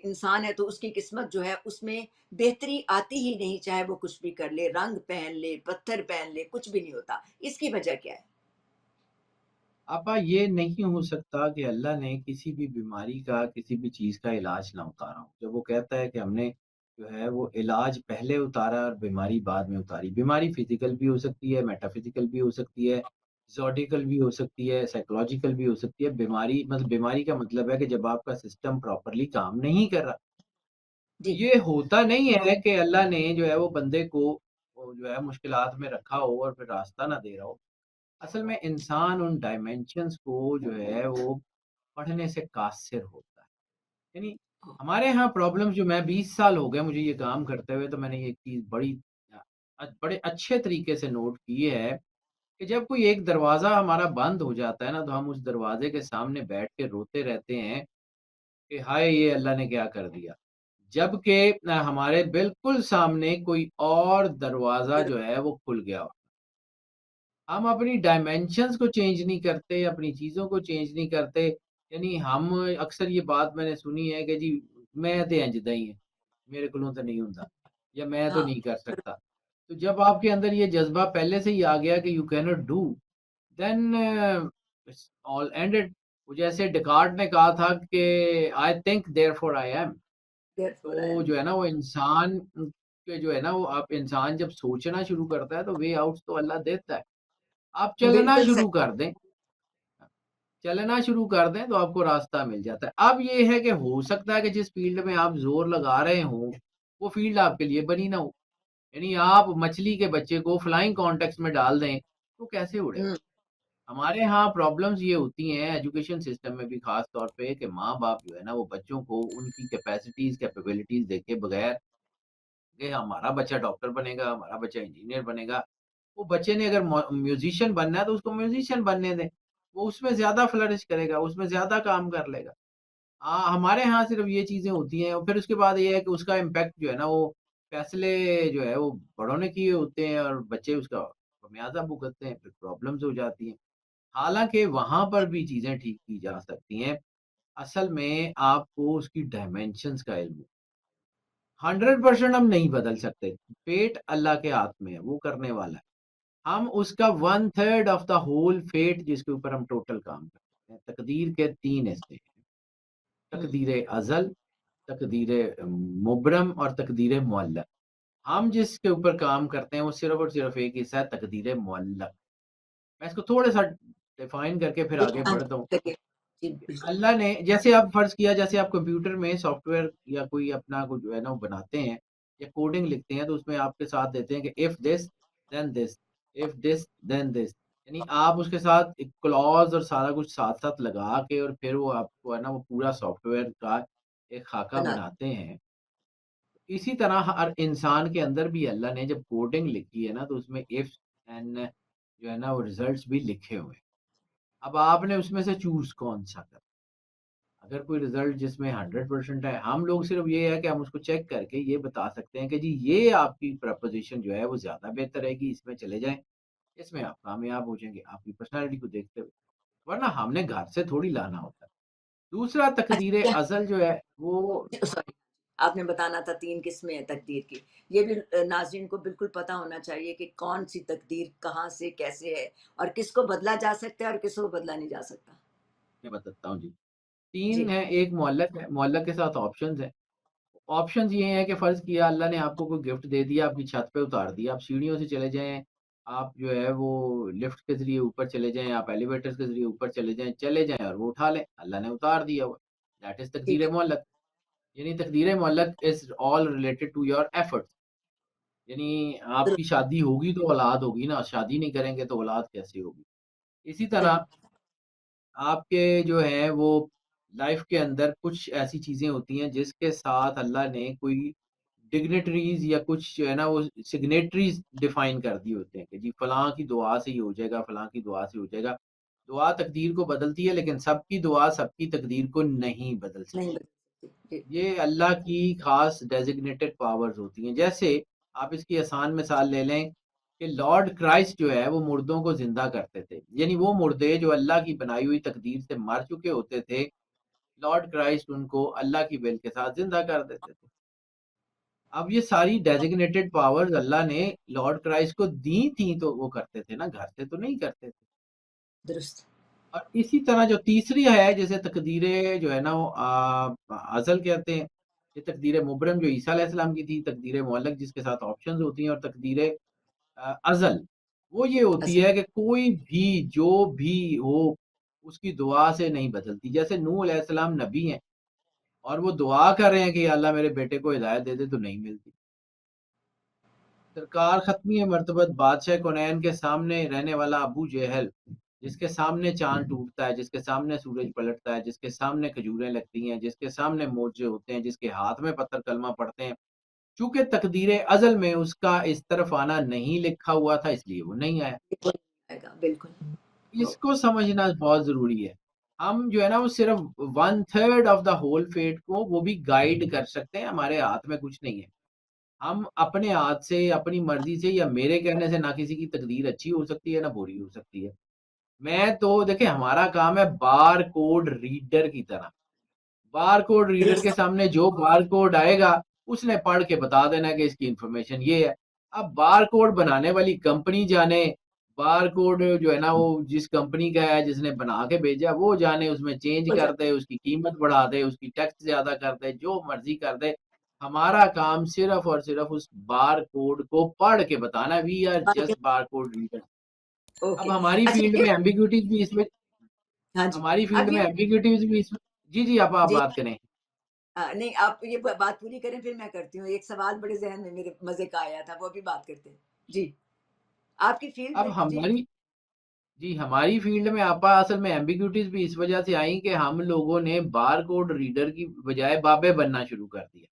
इंसान है तो उसकी किस्मत जो है उसमें बेहतरी आती ही नहीं, चाहे वो कुछ भी कर ले, रंग पहन ले, पत्थर पहन ले, कुछ भी नहीं होता। इसकी वजह क्या है? आपा ये नहीं हो सकता कि अल्लाह ने किसी भी बीमारी का, किसी भी चीज़ का इलाज ना उतारा हो। जब वो कहता है कि हमने जो है वो इलाज पहले उतारा और बीमारी बाद में उतारी। बीमारी फिज़िकल भी हो सकती है, मेटाफ़िज़िकल भी हो सकती है, ज़ोडिकल भी हो सकती है, साइकोलॉजिकल भी हो सकती है। बीमारी का मतलब है कि जब आपका सिस्टम प्रॉपरली काम नहीं कर रहा। तो जी। ये होता नहीं है कि अल्लाह ने जो है वो बंदे को वो जो है मुश्किलात में रखा हो और फिर रास्ता ना दे रहा हो। असल में इंसान उन डायमेंशंस को जो है वो पढ़ने से कासिर होता है। यानी हमारे यहाँ प्रॉब्लम्स जो मैं 20 साल हो गए मुझे ये काम करते हुए तो मैंने ये चीज़ बड़े अच्छे तरीके से नोट की है कि जब कोई एक दरवाज़ा हमारा बंद हो जाता है ना तो हम उस दरवाज़े के सामने बैठ के रोते रहते हैं कि हाय! ये अल्लाह ने क्या कर दिया। जबकि हमारे बिल्कुल सामने कोई और दरवाज़ा जो है वो खुल गया हो। हम अपनी डायमेंशंस को चेंज नहीं करते, अपनी चीज़ों को चेंज नहीं करते। यानी हम अक्सर ये बात मैंने सुनी है कि जी मैं ते इंज दा ही है, मेरे कोलों तो नहीं हुंदा या मैं तो हाँ, नहीं कर सकता। तो जब आपके अंदर ये जज़्बा पहले से ही आ गया कि you can not do, then it's all ended. वो जैसे डेकार्ट ने कहा था कि I think therefore I am. Therefore I तो एम। जो है ना वो इंसान के जो है ना वो आप इंसान जब सोचना शुरू करता है तो वे आउट्स तो अल्लाह देता है। आप चलना बिल्कुल शुरू सही। कर दें, चलना शुरू कर दें तो आपको रास्ता मिल जाता है। अब ये है कि हो सकता है कि जिस फ़ील्ड में आप ज़ोर लगा रहे हों, वो फ़ील्ड आपके लिए बनी ना हो। यानी आप मछली के बच्चे को फ्लाइंग कॉन्टेक्स्ट में डाल दें, तो कैसे उड़ेगा? हुँ, हमारे यहाँ प्रॉब्लम्स ये होती हैं एजुकेशन सिस्टम में भी ख़ास तौर पे कि माँ-बाप जो है ना वो बच्चों को उनकी कैपेसिटीज़, कैपेबिलिटीज़ देखे बगैर कि हमारा बच्चा डॉक्टर बनेगा, हमारा बच्चा इंजीनियर बनेगा। वो बच्चे ने अगर म्यूज़िशियन बनना है तो उसको म्यूज़िशियन बनने दें। वो उसमें ज़्यादा फ्लरिश करेगा, उसमें ज़्यादा काम कर लेगा। हमारे यहाँ सिर्फ़ ये चीज़ें होती हैं और फिर उसके बाद ये है कि उसका इम्पैक्ट जो है ना वो फैसले जो है वो बड़ों ने किए होते हैं और बच्चे उसका खमियाज़ा भुगतते हैं, फिर प्रॉब्लम्स हो जाती हैं। हालाँकि वहाँ पर भी चीज़ें ठीक की जा सकती हैं। असल में आपको उसकी डायमेंशंस का इल्म 100% हम नहीं बदल सकते। फेट अल्लाह के हाथ में है, वो करने वाला है। हम उसका 1/3 ऑफ द होल फेट जिसके ऊपर हम टोटल काम करते हैं। तकदीर के 3 हिस्से हैं, हुँ, तकदीर अज़ल, तकदीर मुबरम और तकदीर मुअल्लक़। हम जिसके ऊपर काम करते हैं वो सिर्फ़ और सिर्फ़ एक हिस्सा है तकदीर मुअल्लक़। मैं इसको थोड़ा-सा डिफ़ाइन करके फिर आगे हाँ बढ़ता हूँ। जी, जी, बिल्कुल। अल्लाह ने जैसे आप फ़र्ज़ किया जैसे आप कंप्यूटर में सॉफ्टवेयर या कोई अपना कुछ जो है ना वो बनाते हैं या कोडिंग लिखते हैं तो उसमें आपके साथ देते हैं कि if this then this, if this then this. यानी आप उसके साथ एक क्लॉज़ और सारा कुछ साथ-साथ लगा के और फिर वो आपको है ना वो पूरा सॉफ्टवेयर का एक खाका बना बनाते हैं। इसी तरह हर इंसान के अंदर भी अल्लाह ने जब कोडिंग लिखी है ना तो उसमें इफ एंड जो है ना वो रिज़ल्ट्स भी लिखे हुए हैं। अब आपने उसमें से चूज़ कौन-सा करना है? अगर कोई रिज़ल्ट जिसमें 100% है, हम लोग सिर्फ़ ये है कि हम उसको चेक करके ये बता सकते हैं कि जी ये आपकी प्रपोज़िशन जो है वो ज़्यादा बेहतर रहेगी, इसमें चले जाएँ, इसमें आप कामयाब हो जाएँगे, आपकी पर्सनैलिटी को देखते हुए। वरना हमने घर से थोड़ी लाना होता है। दूसरा तकदीर अच्छा, अज़ल जो है वो सॉरी, आपने बताना था 3 किस्में हैं तकदीर की। ये भी नाज़रीन को बिल्कुल पता होना चाहिए कि कौन-सी तकदीर कहाँ से कैसे है और किसको बदला जा सकता है और किसको बदला नहीं जा सकता। मैं बताता हूँ जी। 3 जी, है, एक मुअल्लक़ है, मुअल्लक़ के साथ ऑप्शंस हैं। ऑप्शंस ये हैं कि फ़र्ज़ किया अल्लाह ने आपको कोई गिफ्ट दे दिया, आपकी छत पे उतार दिया, आप सीढ़ियों से चले जाएँ, आप जो है वो लिफ्ट के ज़रिए ऊपर चले जाएँ, आप एलिवेटर्स के ज़रिए ऊपर चले जाएँ और वो उठा लें, अल्लाह ने उतार दिया हुआ। दैट इज़ ठीक तकदीर है। मुअल्लक़। यानी तकदीर मुअल्लक़ is all related to your efforts. यानी आपकी दुरुस्त, शादी होगी तो औलाद होगी ना, शादी नहीं करेंगे तो औलाद कैसे होगी? इसी सही, तरह आपके जो है वो लाइफ के अंदर कुछ ऐसी चीज़ें होती हैं जिसके साथ अल्लाह ने कोई डिग्निटरीज़ या कुछ जो है ना वो सिग्नेटरीज़ डिफ़ाइन कर दिए होते हैं कि जी फलाँ की दुआ से ये हो जाएगा, फलाँ की दुआ से हो जाएगा। दुआ तकदीर को बदलती है लेकिन सबकी दुआ सबकी तकदीर को नहीं बदल नहीं सकती। बदल सकती। जी, ये अल्लाह की ख़ास डेज़िग्नेटेड पावर्स होती हैं। जैसे आप इसकी आसान मिसाल ले लें कि लॉर्ड क्राइस्ट जो है वो मुर्दों को ज़िंदा करते थे। यानी वो मुर्दे जो अल्लाह की बनाई हुई तकदीर से मर चुके होते थे, लॉर्ड क्राइस्ट उनको अल्लाह की विल के साथ ज़िंदा कर देते थे। अब ये सारी डेज़िग्नेटेड पावर्स अल्लाह ने लॉर्ड क्राइस्ट को दी थी तो वो करते थे ना, घर से तो नहीं करते थे। दुरुस्त। और इसी तरह जो तीसरी है, जैसे तकदीरे जो है ना वो अज़ल कहते हैं। ये तकदीरे मुबरम जो ईसा अलैहिस्सलाम की थी, तकदीरे मुअल्लक़ जिसके साथ ऑप्शंस होती हैं, और तकदीरे अज़ल वो ये होती असल है कि कोई भी जो भी हो उसकी दुआ से नहीं बदलती। जैसे नूह अलैहिस्सलाम नबी हैं और वो दुआ कर रहे हैं कि या अल्लाह मेरे बेटे को हिदायत दे दे, तो नहीं मिलती। सरकार खत्मी मर्तबत बादशाह कौनैन के सामने रहने वाला अबू जेहल, जिसके सामने चाँद टूटता है, जिसके सामने सूरज पलटता है, जिसके सामने खजूरें लगती हैं, जिसके सामने मोजे होते हैं, जिसके हाथ में पत्थर कलमा पढ़ते हैं, चूँकि तकदीरे अज़ल में उसका इस तरफ आना नहीं लिखा हुआ था, इसलिए वो नहीं आया। बिल्कुल आएगा, बिल्कुल। वो इसको समझना बहुत ज़रूरी है। हम जो है ना वो सिर्फ़ 1/3 ऑफ द होल फेट को वो भी गाइड कर सकते हैं, हमारे हाथ में कुछ नहीं है। हम अपने हाथ से, अपनी मर्ज़ी से या मेरे कहने से ना किसी की तकदीर अच्छी हो सकती है, ना बुरी हो सकती है। मैं तो देखिए हमारा काम है बार कोड रीडर की तरह। बारकोड रीडर के दुरुस्त। सामने जो बारकोड आएगा, उसने पढ़ के बता देना है कि इसकी इन्फॉर्मेशन ये है। अब बारकोड बनाने वाली कंपनी जाने, बारकोड जो है ना वो जिस कंपनी का है, जिसने बना के भेजा वो जाने, उसमें चेंज हो कर जाता दे, उसकी कीमत बढ़ा दे, उसकी टैक्स ज़्यादा कर दे, जो मर्ज़ी कर दे। हमारा काम सिर्फ़ और सिर्फ़ उस बारकोड को पढ़ के बताना, वी आर है। Just barcode reader. अब ओके। हमारी अच्छा फ़ील्ड ये में एम्बिग्यूइटीज़ भी इसमें हाँ जी। हमारी फ़ील्ड अब में ये एम्बिग्यूइटीज़ भी इसमें जी, जी, आप जी बात करें। नहीं आप ये बात पूरी करें फिर मैं करती हूँ। एक सवाल बड़े ज़हन में मेरे मज़े का आया था, वो अभी बात करते हैं। जी, आपकी फ़ील्ड अब में जी, हमारी जी, हमारी फ़ील्ड में आपा असल में एम्बिग्यूइटीज़ भी इस वजह से आई कि हम लोगों ने बारकोड रीडर की बजाय बाबे बनना शुरू कर दिया।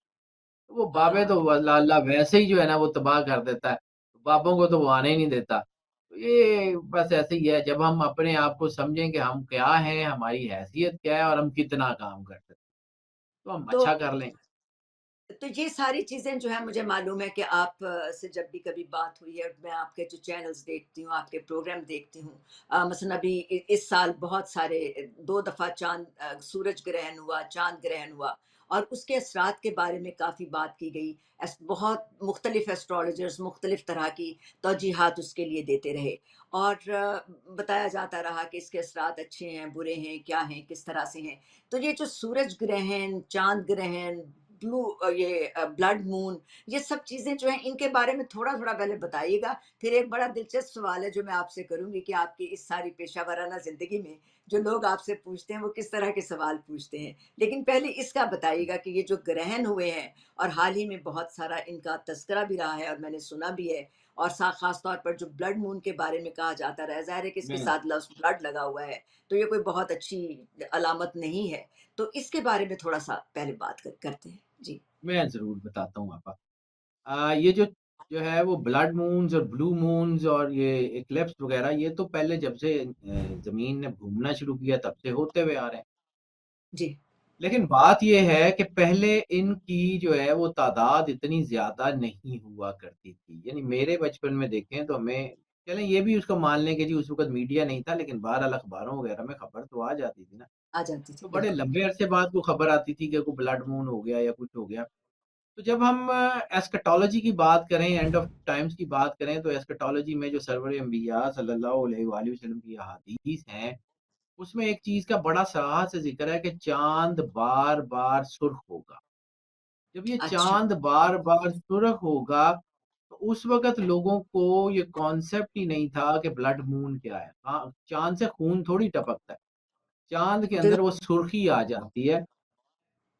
तो वो बाबे तो हाँ, अल्लाह अल्लाह वैसे ही जो है ना वो तबाह कर देता है। बाबों को तो वो आने ही नहीं देता। तो ये बस ऐसे ही है, जब हम अपने आप को समझें कि हम क्या हैं, हमारी हैसियत क्या है और हम कितना काम कर सकते हैं, तो हम तो अच्छा कर लें। तो ये सारी चीज़ें जो है मुझे मालूम है कि आप से जब भी कभी बात हुई है, मैं आपके जो चैनल्स देखती हूँ, आपके प्रोग्राम देखती हूँ। मसलन अभी इस साल बहुत सारे 2 दफ़ा सूरज ग्रहण हुआ, चाँद ग्रहण हुआ और उसके असरात के बारे में काफ़ी बात की गई। बहुत मुख्तलिफ एस्ट्रोलॉजर्स मुख्तलिफ तरह की तौजीहात उसके लिए देते रहे और बताया जाता रहा कि इसके असरात अच्छे हैं, बुरे हैं, क्या हैं, किस तरह से हैं। तो ये जो सूरज ग्रहण, चाँद ग्रहण, ब्लड मून, ये सब चीज़ें जो हैं इनके बारे में थोड़ा-थोड़ा पहले बताइएगा। फिर एक बड़ा दिलचस्प सवाल है जो मैं आपसे करूँगी कि आपकी इस सारी पेशा-वराना ज़िंदगी में जो लोग आपसे पूछते हैं वो किस तरह के सवाल पूछते हैं। लेकिन पहले इसका बताइएगा कि ये जो ग्रहण हुए हैं और हाल ही में बहुत सारा इनका तज़किरा भी रहा है और मैंने सुना भी है और ख़ास तौर पर जो ब्लड मून के बारे में कहा जाता रहा है, ज़ाहिर है कि इसके मैं साथ लफ्ज़ ब्लड लगा हुआ है, तो ये कोई बहुत अच्छी अलामत नहीं है। तो इसके बारे में थोड़ा-सा पहले बात करते हैं। जी। मैं ज़रूर बताता हूँ आपा। ये जो जो है वो ब्लड मून्स और ब्लू मून्स और ये इक्लिप्स वगैरह, ये तो पहले जब से ज़मीन ने घूमना शुरू किया तब से होते हुए आ रहे हैं। जी, लेकिन बात ये है कि पहले इनकी जो है वो तादाद इतनी ज़्यादा नहीं हुआ करती थी। यानी मेरे बचपन में देखें तो हमें चलें ये भी उसको मान लें कि जी उस वक़्त मीडिया नहीं था, लेकिन बहरहाल अखबारों वगैरह में खबर तो आ जाती थी ना। आ जाती थी, तो बड़े बिल्कुल। लंबे अरसे बाद वो खबर आती थी कि कोई ब्लड मून हो गया या कुछ हो गया। तो जब हम एस्केटोलॉजी की बात करें, एंड ऑफ टाइम्स की बात करें, तो एस्केटोलॉजी में जो सरवर अंबिया सल्लल्लाहु अलैहि वसल्लम की अहादीस हैं, उसमें एक चीज़ का बड़ा सराहा से ज़िक्र है कि चाँद बार-बार सुर्ख होगा। जब ये अच्छा, चाँद बार-बार सुर्ख होगा, तो उस वक़्त लोगों को ये कॉन्सेप्ट ही नहीं था कि ब्लड मून क्या है। हाँ, चाँद से खून थोड़ी टपकता है। चाँद के अंदर वो बिल्कुल सुर्खी आ जाती है।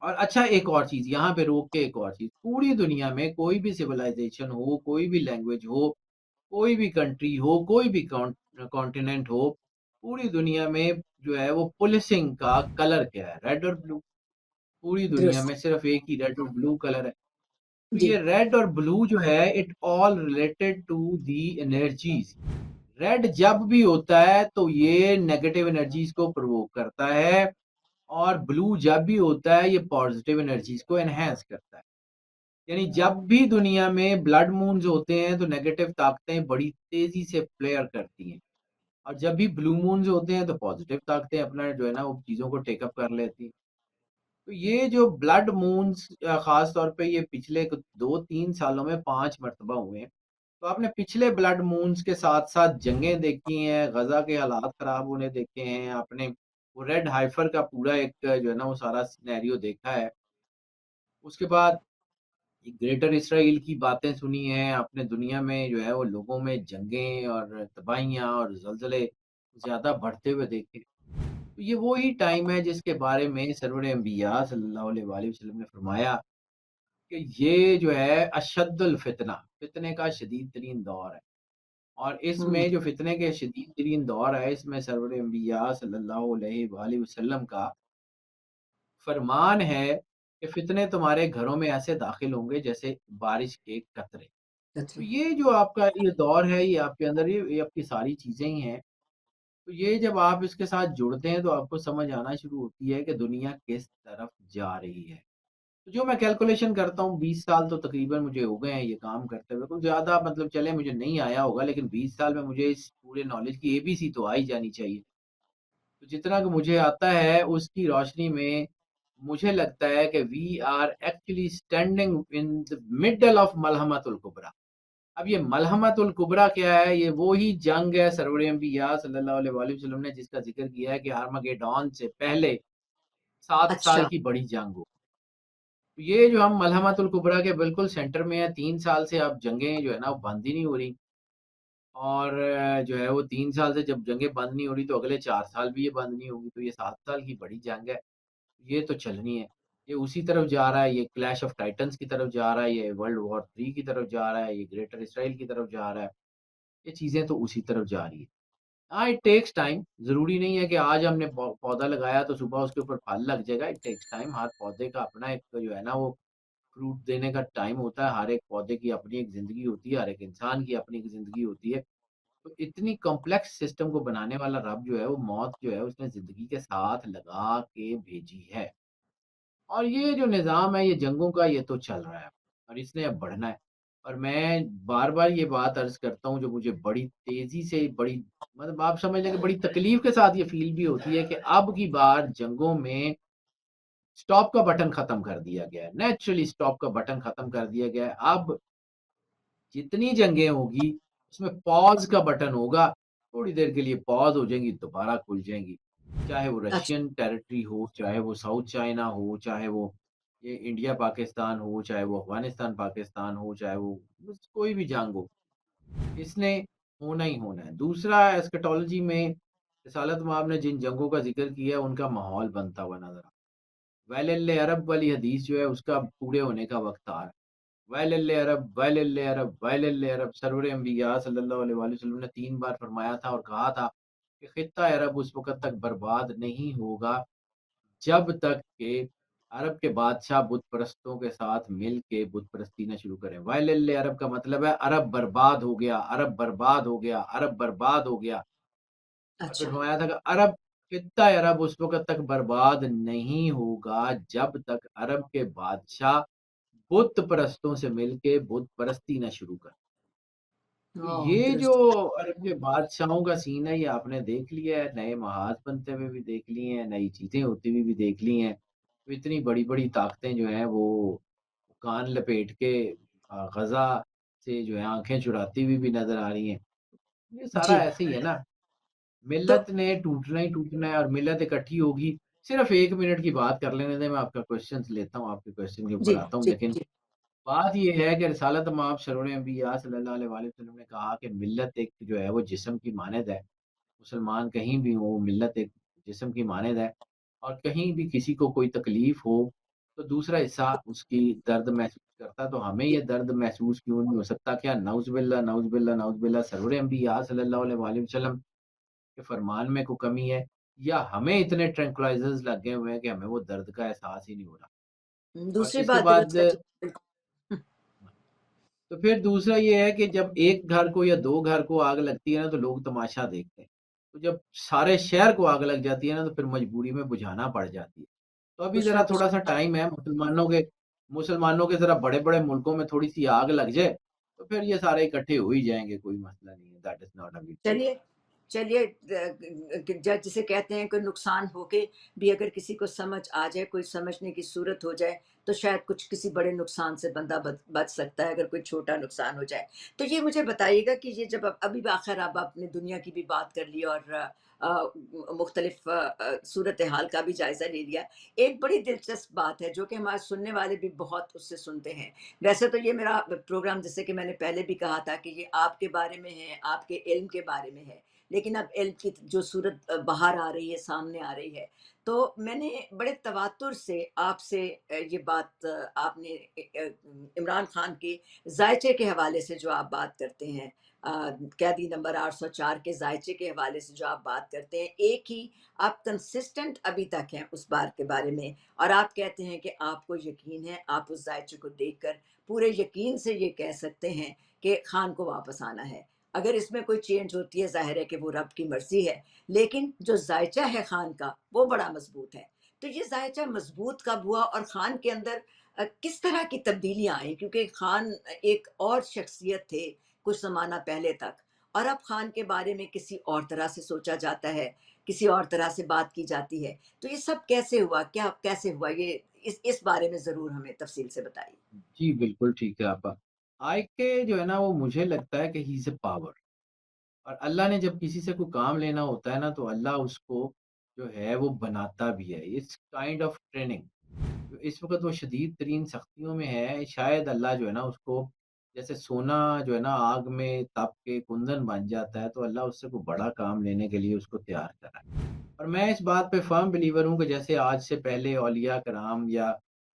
और अच्छा एक और चीज़, यहाँ पे रोक के एक और चीज़, पूरी दुनिया में कोई भी सिविलाइज़ेशन हो, कोई भी लैंग्वेज हो, कोई भी कंट्री हो, कोई भी कॉन्टिनेंट हो, पूरी दुनिया में जो है वो पुलिसिंग का कलर क्या है? रेड और ब्लू। पूरी दुनिया दुरुस्त। में सिर्फ़ एक ही रेड और ब्लू कलर है। तो जी, ये रेड और ब्लू जो है it all related to the energies. Red जब भी होता है तो ये नेगेटिव एनर्जीज़ को प्रोवोक करता है और ब्लू जब भी होता है ये पॉज़िटिव एनर्जीज़ को एनहांस करता है। यानी जब भी दुनिया में ब्लड मून्स होते हैं तो नेगेटिव ताकतें बड़ी तेज़ी से फ्लेयर करती हैं और जब भी ब्लू मून्स होते हैं तो पॉज़िटिव ताकतें अपना जो है ना वो चीज़ों को टेक अप कर लेती हैं। तो ये जो ब्लड मून्स ख़ास तौर पे ये पिछले 2-3 सालों में 5 मर्तबा हुए हैं। तो तो आपने पिछले ब्लड मून्स के साथ-साथ जंगें देखी हैं, गज़ा के हालात ख़राब होने देखे हैं, आपने वो रेड हाइफ़र का पूरा एक जो है ना वो सारा सिनेरियो देखा है। उसके बाद ग्रेटर इसराइल की बातें सुनी हैं, आपने दुनिया में जो है वो लोगों में जंगें और तबाहियाँ और ज़लज़ले ज़्यादा बढ़ते हुए देखे। तो ये वो ही टाइम है जिसके बारे में सरवर अंबिया सल्लल्लाहु अलैहि वसल्लम ने फरमाया कि ये जो है अशद्दुल फ़ितना, फ़ितने का शदीद तरीन दौर है। और हुँ, इसमें जो फ़ितने के शदीद तरीन दौर है, इसमें सरवर अंबिया सल्लल्लाहु अलैहि वसल्लम का फरमान है कि फ़ितने तुम्हारे घरों में ऐसे दाखिल होंगे जैसे बारिश के कतरे। तो कतरे। ये जो आपका ये दौर है, ये आपके अंदर ये आपकी सारी चीज़ें ही हैं। तो ये जब आप इसके साथ जुड़ते हैं, तो आपको समझ आना शुरू होती है कि दुनिया किस तरफ जा रही है। तो जो मैं कैलकुलेशन करता हूँ 20 साल तो तकरीबन मुझे हो गए हैं ये काम करते हुए। कुछ ज़्यादा मतलब चले मुझे नहीं आया होगा, लेकिन 20 साल में मुझे इस पूरे नॉलेज की एबीसी तो आ ही जानी चाहिए। तो जितना कि मुझे आता है उसकी रोशनी में मुझे लगता है कि we are actually standing in the middle of मलहमतुल कुबरा। अब ये मलहमतुल कुबरा क्या है? ये वो ही जंग है सरवरे अंबिया सल्लल्लाहु अलैहि वसल्लम ने जिसका ज़िक्र किया है कि आर्मगेडॉन से पहले 7 साल अच्छा, की बड़ी जंग हो। तो ये जो हम मलहमतुल कुबरा के बिल्कुल सेंटर में हैं, 3 साल से अब जंगें जो है ना वो बंद ही नहीं हो रही और जो है वो 3 साल से जब जंगें बंद नहीं हो रही तो अगले 4 साल भी ये बंद नहीं होगी। तो ये 7 साल की बड़ी जंग है। ये तो चलनी है। ये उसी तरफ जा रहा है, ये क्लैश ऑफ टाइटन्स की तरफ जा रहा है, ये वर्ल्ड वॉर 3 की तरफ जा रहा है, ये ग्रेटर इज़राइल की तरफ जा रहा है। ये चीज़ें तो उसी तरफ जा रही है। हाँ, इट टेक्स टाइम ज़रूरी नहीं है कि आज हमने पौधा लगाया तो सुबह उसके ऊपर फल लग जाएगा, इट टेक्स टाइम हर पौधे का अपना एक जो है ना वो फ्रूट देने का टाइम होता है, हर एक पौधे की अपनी एक ज़िंदगी होती है, हर एक इंसान की अपनी एक ज़िंदगी होती है। तो इतनी कॉम्प्लेक्स सिस्टम को बनाने वाला रब जो है वो मौत जो है उसने ज़िंदगी के साथ लगा के भेजी है। और ये जो निज़ाम है ये जंगों का ये तो चल रहा है और इसने अब बढ़ना है। और मैं बार-बार ये बात अर्ज़ करता हूँ जो मुझे बड़ी तेज़ी से बड़ी मतलब आप समझ लें कि बड़ी तकलीफ़ के साथ ये फ़ील भी होती है कि अब की बार जंगों में स्टॉप का बटन ख़त्म कर दिया गया है। नेचुरली स्टॉप का बटन ख़त्म कर दिया गया है। अब जितनी जंगें होगी उसमें पॉज़ का बटन होगा। थोड़ी देर के लिए पॉज़ हो जाएँगी, दोबारा खुल जाएँगी। चाहे वो अच्छा, रशियन टेरिटरी हो, चाहे वो साउथ चाइना हो, चाहे वो ये इंडिया पाकिस्तान हो, चाहे वो अफ़गानिस्तान पाकिस्तान हो, चाहे वो बस कोई भी जंग हो, इसने होना ही होना है। दूसरा एस्केटोलॉजी में रिसालत मआब ने जिन जंगों का ज़िक्र किया है उनका माहौल बनता हुआ नज़र आ वैलिल अरब वाली हदीस जो है उसका पूरे होने का वक़्त आ रहा है। वैलिल अरब, वैलिल अरब, वैलिल अरब सरवर अंबिया सल्लल्लाहु अलैहि वसल्लम ने 3 बार फरमाया था और कहा था कि खित्ता अरब उस वक़्त तक बर्बाद नहीं होगा जब तक कि अरब के बादशाह बुत परस्तों के साथ मिल के बुत परस्ती ना शुरू करें। वैलिल अरब का मतलब है अरब बर्बाद हो गया, अरब बर्बाद हो गया, अरब बर्बाद हो गया। और फिर अच्छा। फरमाया था कि अरब खित्ता अरब उस वक़्त तक बर्बाद नहीं होगा जब तक अरब के बादशाह बुत परस्तों से मिलके बुत परस्ती ना शुरू करें। तो ओह! ये जो दुरुस्त। अरब के बादशाहों का सीन है, ये आपने देख लिया है, नए महाज़ बनते हुए भी देख लिए हैं, नई चीज़ें होती हुई भी देख ली हैं। तो इतनी बड़ी-बड़ी ताकतें जो हैं वो कान लपेट के ग़ज़ा से जो है आँखें चुराती हुई भी नज़र आ रही हैं। ये सारा जी, ऐसे ही है ना, तो मिल्लत ने टूटना ही टूटना है और मिल्लत इकट्ठी होगी। सिर्फ़ 1 मिनट की बात कर लेने दें, मैं आपका क्वेश्चन्स लेता हूँ, आपके क्वेश्चन के जी, ऊपर आता हूँ। जी, लेकिन जी। बात ये है कि रिसालत माब शरफ़ अंबिया सल्लल्लाहु अलैहि वसल्लम ने कहा कि मिल्लत एक जो है वो जिस्म की मानद है। मुसलमान कहीं भी हो, मिल्लत एक जिस्म की मानद है और कहीं भी किसी को कोई तकलीफ़ हो, तो दूसरा हिस्सा उसकी दर्द महसूस करता है, तो हमें ये दर्द महसूस क्यों नहीं हो सकता? क्या नाउज़ुबिल्लाह, नाउज़ुबिल्लाह, नाउज़ुबिल्लाह सरवर अंबिया सल्लल्लाहु अलैहि वसल्लम के फरमान में कोई कमी है या हमें इतने ट्रैंक्विलाइज़र्स लगे हुए हैं कि हमें वो दर्द का एहसास ही नहीं हो रहा? और दूसरी इसके बात बाद दुरुस्त है जी, बिल्कुल। हुँ, तो फिर दूसरा ये है कि जब एक घर को या 2 घर को आग लगती है ना, तो लोग तमाशा देखते हैं। तो जब सारे शहर को आग लग जाती है ना, तो फिर मजबूरी में बुझाना पड़ जाती है। तो अभी दूसरा ज़रा कुछ थोड़ा-सा टाइम है मुसलमानों के ज़रा बड़े-बड़े मुल्कों में थोड़ी-सी आग लग जाए, तो फिर ये सारे इकट्ठे हो ही जाएँगे, कोई मसला नहीं है। That is not a big deal. चलिए, चलिए जिसे कहते हैं कि नुकसान होके भी अगर किसी को समझ आ जाए, कोई समझने की सूरत हो जाए, तो शायद कुछ किसी बड़े नुकसान से बंदा बच सकता है, अगर कोई छोटा नुकसान हो जाए। तो ये मुझे बताइएगा कि ये जब अभी आखिर अब आपने दुनिया की भी बात कर ली और मुख्तलिफ सूरत हाल का भी जायज़ा ले लिया। एक बड़ी दिलचस्प बात है जो कि हमारे सुनने वाले भी बहुत उससे सुनते हैं। वैसे तो ये मेरा प्रोग्राम, जैसे कि मैंने पहले भी कहा था, कि ये आपके बारे में है, आपके इल्म के बारे में है। लेकिन अब इल्म की जो सूरत बाहर आ रही है, सामने आ रही है, तो मैंने बड़े तवातुर से आपसे ये बात आपने इमरान खान के ज़ायचे के हवाले से जो आप बात करते हैं, कैदी नंबर 804 के ज़ायचे के हवाले से जो आप बात करते हैं, एक ही आप कंसिस्टेंट अभी तक हैं उस बात के बारे में, और आप कहते हैं कि आपको यकीन है, आप उस ज़ायचे को देखकर पूरे यकीन से ये कह सकते हैं कि खान को वापस आना है। अगर इसमें कोई चेंज होती है, ज़ाहिर है कि वो रब की मर्ज़ी है, लेकिन जो ज़ायचा है खान का, वो बड़ा मज़बूत है। तो ये ज़ायचा मज़बूत कब हुआ और खान के अंदर किस तरह की तब्दीलियाँ आई? क्योंकि खान एक और शख्सियत थे कुछ ज़माना पहले तक, और अब खान के बारे में किसी और तरह से सोचा जाता है, किसी और तरह से बात की जाती है। तो ये सब कैसे हुआ? क्या कैसे हुआ? ये इस बारे में ज़रूर हमें तफ़सील से बताइए। जी, बिल्कुल ठीक है आपा। आईके जो है ना वो मुझे लगता है कि ही इज़ अ पावर और अल्लाह ने जब किसी से कोई काम लेना होता है ना तो अल्लाह उसको जो है वो बनाता भी है। It's kind of training. इस वक़्त वो शदीद तरीन सख्तियों में है, शायद अल्लाह जो है ना उसको जैसे सोना जो है ना आग में तप के कुंदन बन जाता है, तो अल्लाह उससे कोई बड़ा काम लेने के लिए उसको तैयार कर रहा है। और मैं इस बात पे फ़र्म बिलीवर हूँ कि जैसे आज से पहले औलिया कराम या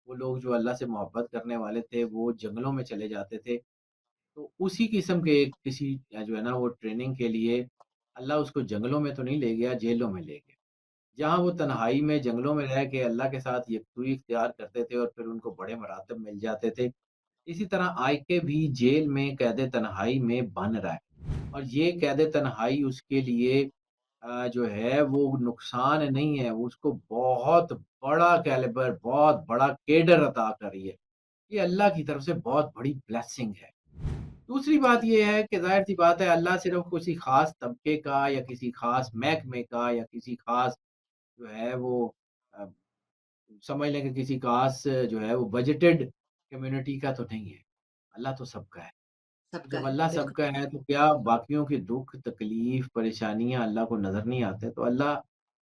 वो लोग जो अल्लाह से मोहब्बत करने वाले थे, वो जंगलों में चले जाते थे, तो उसी किस्म के एक किसी जो है ना वो ट्रेनिंग के लिए अल्लाह उसको जंगलों में तो नहीं ले गया, जेलों में ले गया। जहाँ वो तन्हाई में जंगलों में रह के अल्लाह के साथ यकसुई इख्तियार करते थे और फिर उनको बड़े मरातब मिल जाते थे। इसी तरह आइके भी जेल में कैद तन्हाई में बन रहा है और ये कैद तन्हाई उसके लिए जो है वो नुकसान नहीं है, उसको बहुत बड़ा कैलिबर, बहुत बड़ा कैडर अता कर रही है। ये अल्लाह की तरफ से बहुत बड़ी ब्लेसिंग है। दूसरी बात ये है कि ज़ाहिर-सी बात है अल्लाह सिर्फ़ किसी ख़ास तबके का या किसी ख़ास महकमे का या किसी ख़ास जो है वो अ, समझ लें कि किसी ख़ास जो है वो बजटेड कम्युनिटी का तो नहीं है। अल्लाह तो सबका है। तो सबका जब है, अल्लाह बिल्कुल। सबका है तो क्या बाकियों के दुःख, तकलीफ़, परेशानियाँ अल्लाह को नज़र नहीं आते? तो अल्लाह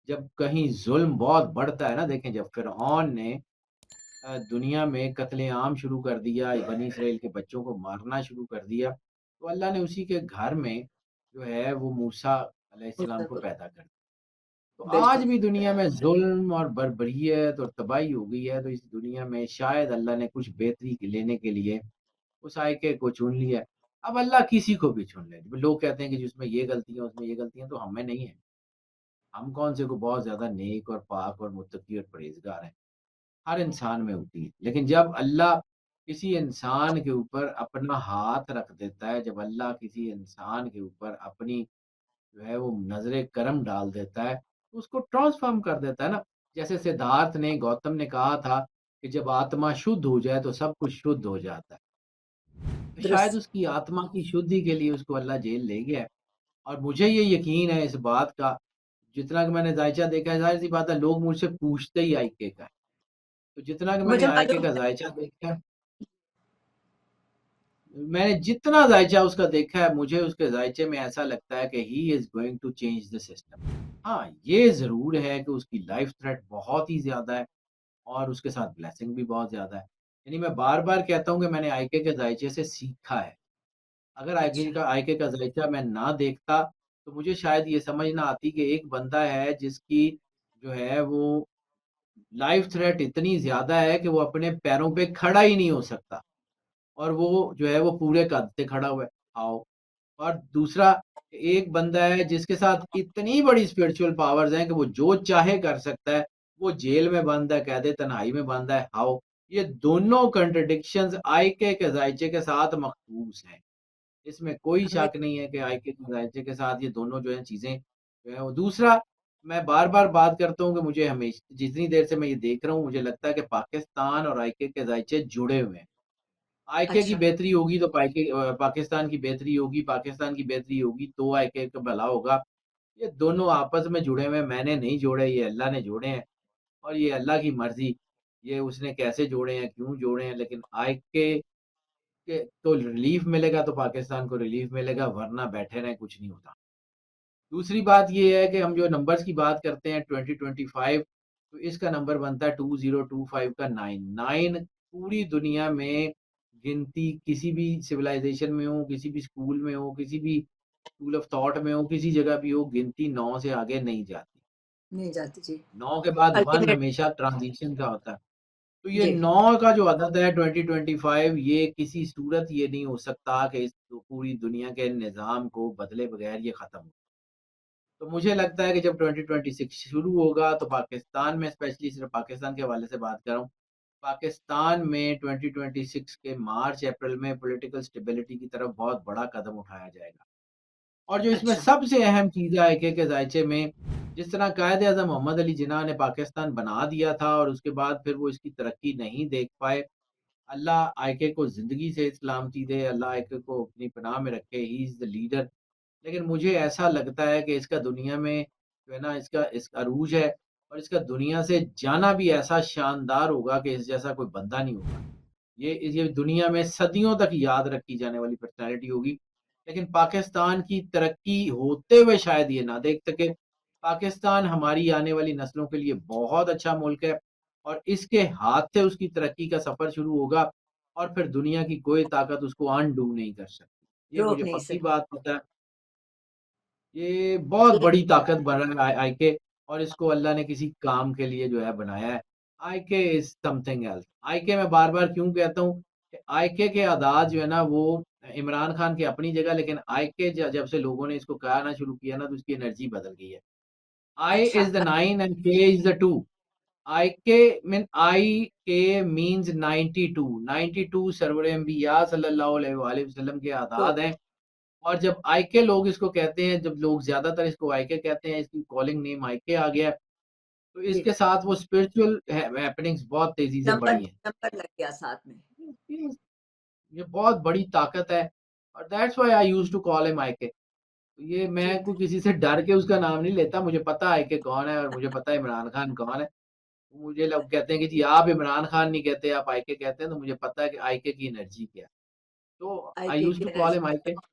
जब कहीं ज़ुल्म बहुत बढ़ता है ना देखें जब फ़िरऔन ने दुनिया में कत्ले-आम शुरू कर दिया, बनी इस्राइल के बच्चों को मारना शुरू कर दिया, तो अल्लाह ने उसी के घर में जो है वो मूसा अलैहिस्सलाम को बिल्कुल, पैदा कर दिया। तो आज बिल्कुल। भी दुनिया में ज़ुल्म और बर्बरियत और तबाही हो गई है, तो इस दुनिया में शायद अल्लाह ने कुछ बेहतरी लेने के लिए उस आयके को चुन लिया है। अब अल्लाह किसी को भी चुन ले। लोग कहते हैं कि जिसमें ये गलतियाँ, उसमें ये गलतियाँ, तो हमें नहीं है। हम कौन से को बहुत ज़्यादा नेक और पाक और मुत्तकी और परहेज़गार हैं। हर इंसान में होती है। लेकिन जब अल्लाह किसी इंसान के ऊपर अपना हाथ रख देता है, जब अल्लाह किसी इंसान के ऊपर अपनी जो है वो नज़रे करम डाल देता है, तो उसको ट्रांसफ़ॉर्म कर देता है ना। जैसे सिद्धार्थ ने, गौतम ने कहा था कि जब आत्मा शुद्ध हो जाए तो सब कुछ शुद्ध हो जाता है। तो शायद दुरुस्त। उसकी आत्मा की शुद्धि के लिए उसको अल्लाह जेल ले गया है और मुझे ये यकीन है इस बात का, जितना कि मैंने ज़ायचा देखा है, ज़ाहिर-सी बात है लोग मुझसे पूछते ही आईके का है। तो जितना कि मैंने मुझे आईके मालूम का है। ज़ायचा देखा है मैंने जितना ज़ायचा उसका देखा है, मुझे उसके ज़ायचे में ऐसा लगता है कि he is going to change the system. हाँ, ये ज़रूर है कि उसकी लाइफ़ थ्रेट बहुत ही ज़्यादा है और उसके साथ ब्लेसिंग भी बहुत ज़्यादा है। यानी मैं बार-बार कहता हूँ कि मैंने आईके के ज़ायचे से सीखा है। अगर अच्छा, आईके का ज़ायचा मैं ना देखता, तो मुझे शायद ये समझ ना आती कि एक बंदा है जिसकी जो है वो लाइफ़ थ्रेट इतनी ज़्यादा है कि वो अपने पैरों पे खड़ा ही नहीं हो सकता और वो जो है वो पूरे कद से खड़ा हुआ है। आओ और दूसरा एक बंदा है जिसके साथ इतनी बड़ी स्पिरिचुअल पावर्स हैं कि वो जो चाहे कर सकता है। वो जेल में बंद है, कैद-ए-तन्हाई में बंद है। हाउ? ये दोनों कॉन्ट्रडिक्शंस आईके के ज़ायचे के साथ मखबूस हैं। इसमें कोई हमें शक नहीं है कि आईके के ज़ायचे के साथ ये दोनों जो हैं चीज़ें जो है वो दूसरा मैं बार-बार बात करता हूँ कि मुझे जितनी देर से मैं ये देख रहा हूँ मुझे लगता है कि पाकिस्तान और आईके के ज़ायचे जुड़े हुए हैं। आईके की अच्छा, बेहतरी होगी तो पाकिस्तान की बेहतरी होगी, पाकिस्तान की बेहतरी होगी तो आईके का भला होगा। ये दोनों आपस में जुड़े हुए हैं, मैंने नहीं जोड़े, ये अल्लाह ने जोड़े हैं और ये अल्लाह की मर्ज़ी, ये उसने कैसे जोड़े हैं, क्यों जोड़े हैं, लेकिन के तो रिलीफ़ मिलेगा तो पाकिस्तान को रिलीफ़ मिलेगा, वरना बैठे रहें, कुछ नहीं होता। दूसरी बात ये है कि हम जो नंबर्स की बात करते हैं 2025, तो इसका नंबर बनता है 2025 का 9। 9 पूरी दुनिया में गिनती किसी भी सिविलाइज़ेशन में हो, किसी भी स्कूल में हो, किसी भी स्कूल ऑफ थॉट में हो, किसी जगह भी हो, गिनती 9 से आगे नहीं जाती। नहीं जाती जी। 9 के बाद 1 अल्टीमेट हमेशा ट्रांज़िशन का होता है। तो ये जी, 9 का जो अदद है 2025, ये किसी सूरत ये नहीं हो सकता कि इस पूरी दुनिया के निज़ाम को बदले बगैर ये ख़त्म हो। तो मुझे लगता है कि जब 2026 शुरू होगा तो पाकिस्तान में, स्पेशली सिर्फ़ पाकिस्तान के हवाले से बात कर रहा हूँ, पाकिस्तान में 2026 के मार्च-अप्रैल में पॉलिटिकल स्टेबिलिटी की तरफ बहुत बड़ा कदम उठाया जाएगा। और जो इसमें अच्छा, सबसे अहम चीज़ है आईके के ज़ायचे में, जिस तरह कायद-ए-आज़म मोहम्मद अली जिन्नाह ने पाकिस्तान बना दिया था और उसके बाद फिर वो इसकी तरक्की नहीं देख पाए। अल्लाह आईके को ज़िंदगी से सलामती दे, अल्लाह आईके को अपनी पनाह में रखे, ही इज़ द लीडर। लेकिन मुझे ऐसा लगता है कि इसका दुनिया में जो है ना, इसका अरूज है और इसका दुनिया से जाना भी ऐसा शानदार होगा कि इस जैसा कोई बंदा नहीं होगा। ये दुनिया में सदियों तक याद रखी जाने वाली पर्सनैलिटी होगी। लेकिन पाकिस्तान की तरक्की होते हुए शायद ये ना देख सके। पाकिस्तान हमारी आने वाली नस्लों के लिए बहुत अच्छा मुल्क है और इसके हाथ से उसकी तरक्की का सफ़र शुरू होगा और फिर दुनिया की कोई ताकत उसको अनडू नहीं कर सकती। ये रोक मुझे नहीं पक्की सकते। बात पता है। ये बहुत ये बड़ी ताकत बन रहा है आईके और इसको अल्लाह ने किसी काम के लिए जो है बनाया है। आईके इज़ समथिंग एल्स। आईके मैं बार-बार क्यों कहता हूँ कि आईके के आदात जो है ना वो इमरान खान की अपनी जगह, लेकिन आईके जब से लोगों ने इसको कहना शुरू किया ना तो उसकी एनर्जी बदल गई है। आई अच्छा, is the 9 and K is the 2। IK IK means 92। 92 सरवर अंबिया सल्लल्लाहु अलैहि वसल्लम के तो आदाद हैं। और जब आईके लोग इसको कहते हैं, जब लोग ज़्यादातर इसको आईके कहते हैं, इसकी कॉलिंग नेम आईके आ गया है, तो जी, इसके साथ वो स्पिरिचुअल हैपनिंग्स बहुत तेज़ी से नंबर बढ़ी हैं। नंबर लग गया साथ में। ये ये बहुत बड़ी ताकत है और that's why I used to call him IK. तो ये जी, मैं कोई किसी से डर के उसका नाम नहीं लेता, मुझे पता है आईके कौन है और मुझे पता है इमरान खान कौन है। मुझे लोग कहते हैं कि जी आप इमरान खान नहीं कहते, आप आईके कहते हैं, तो मुझे पता है कि आईके की एनर्जी क्या है। तो आई आईके यूज्ड की टू कॉल एनर्जी हिम आईके। खत्म।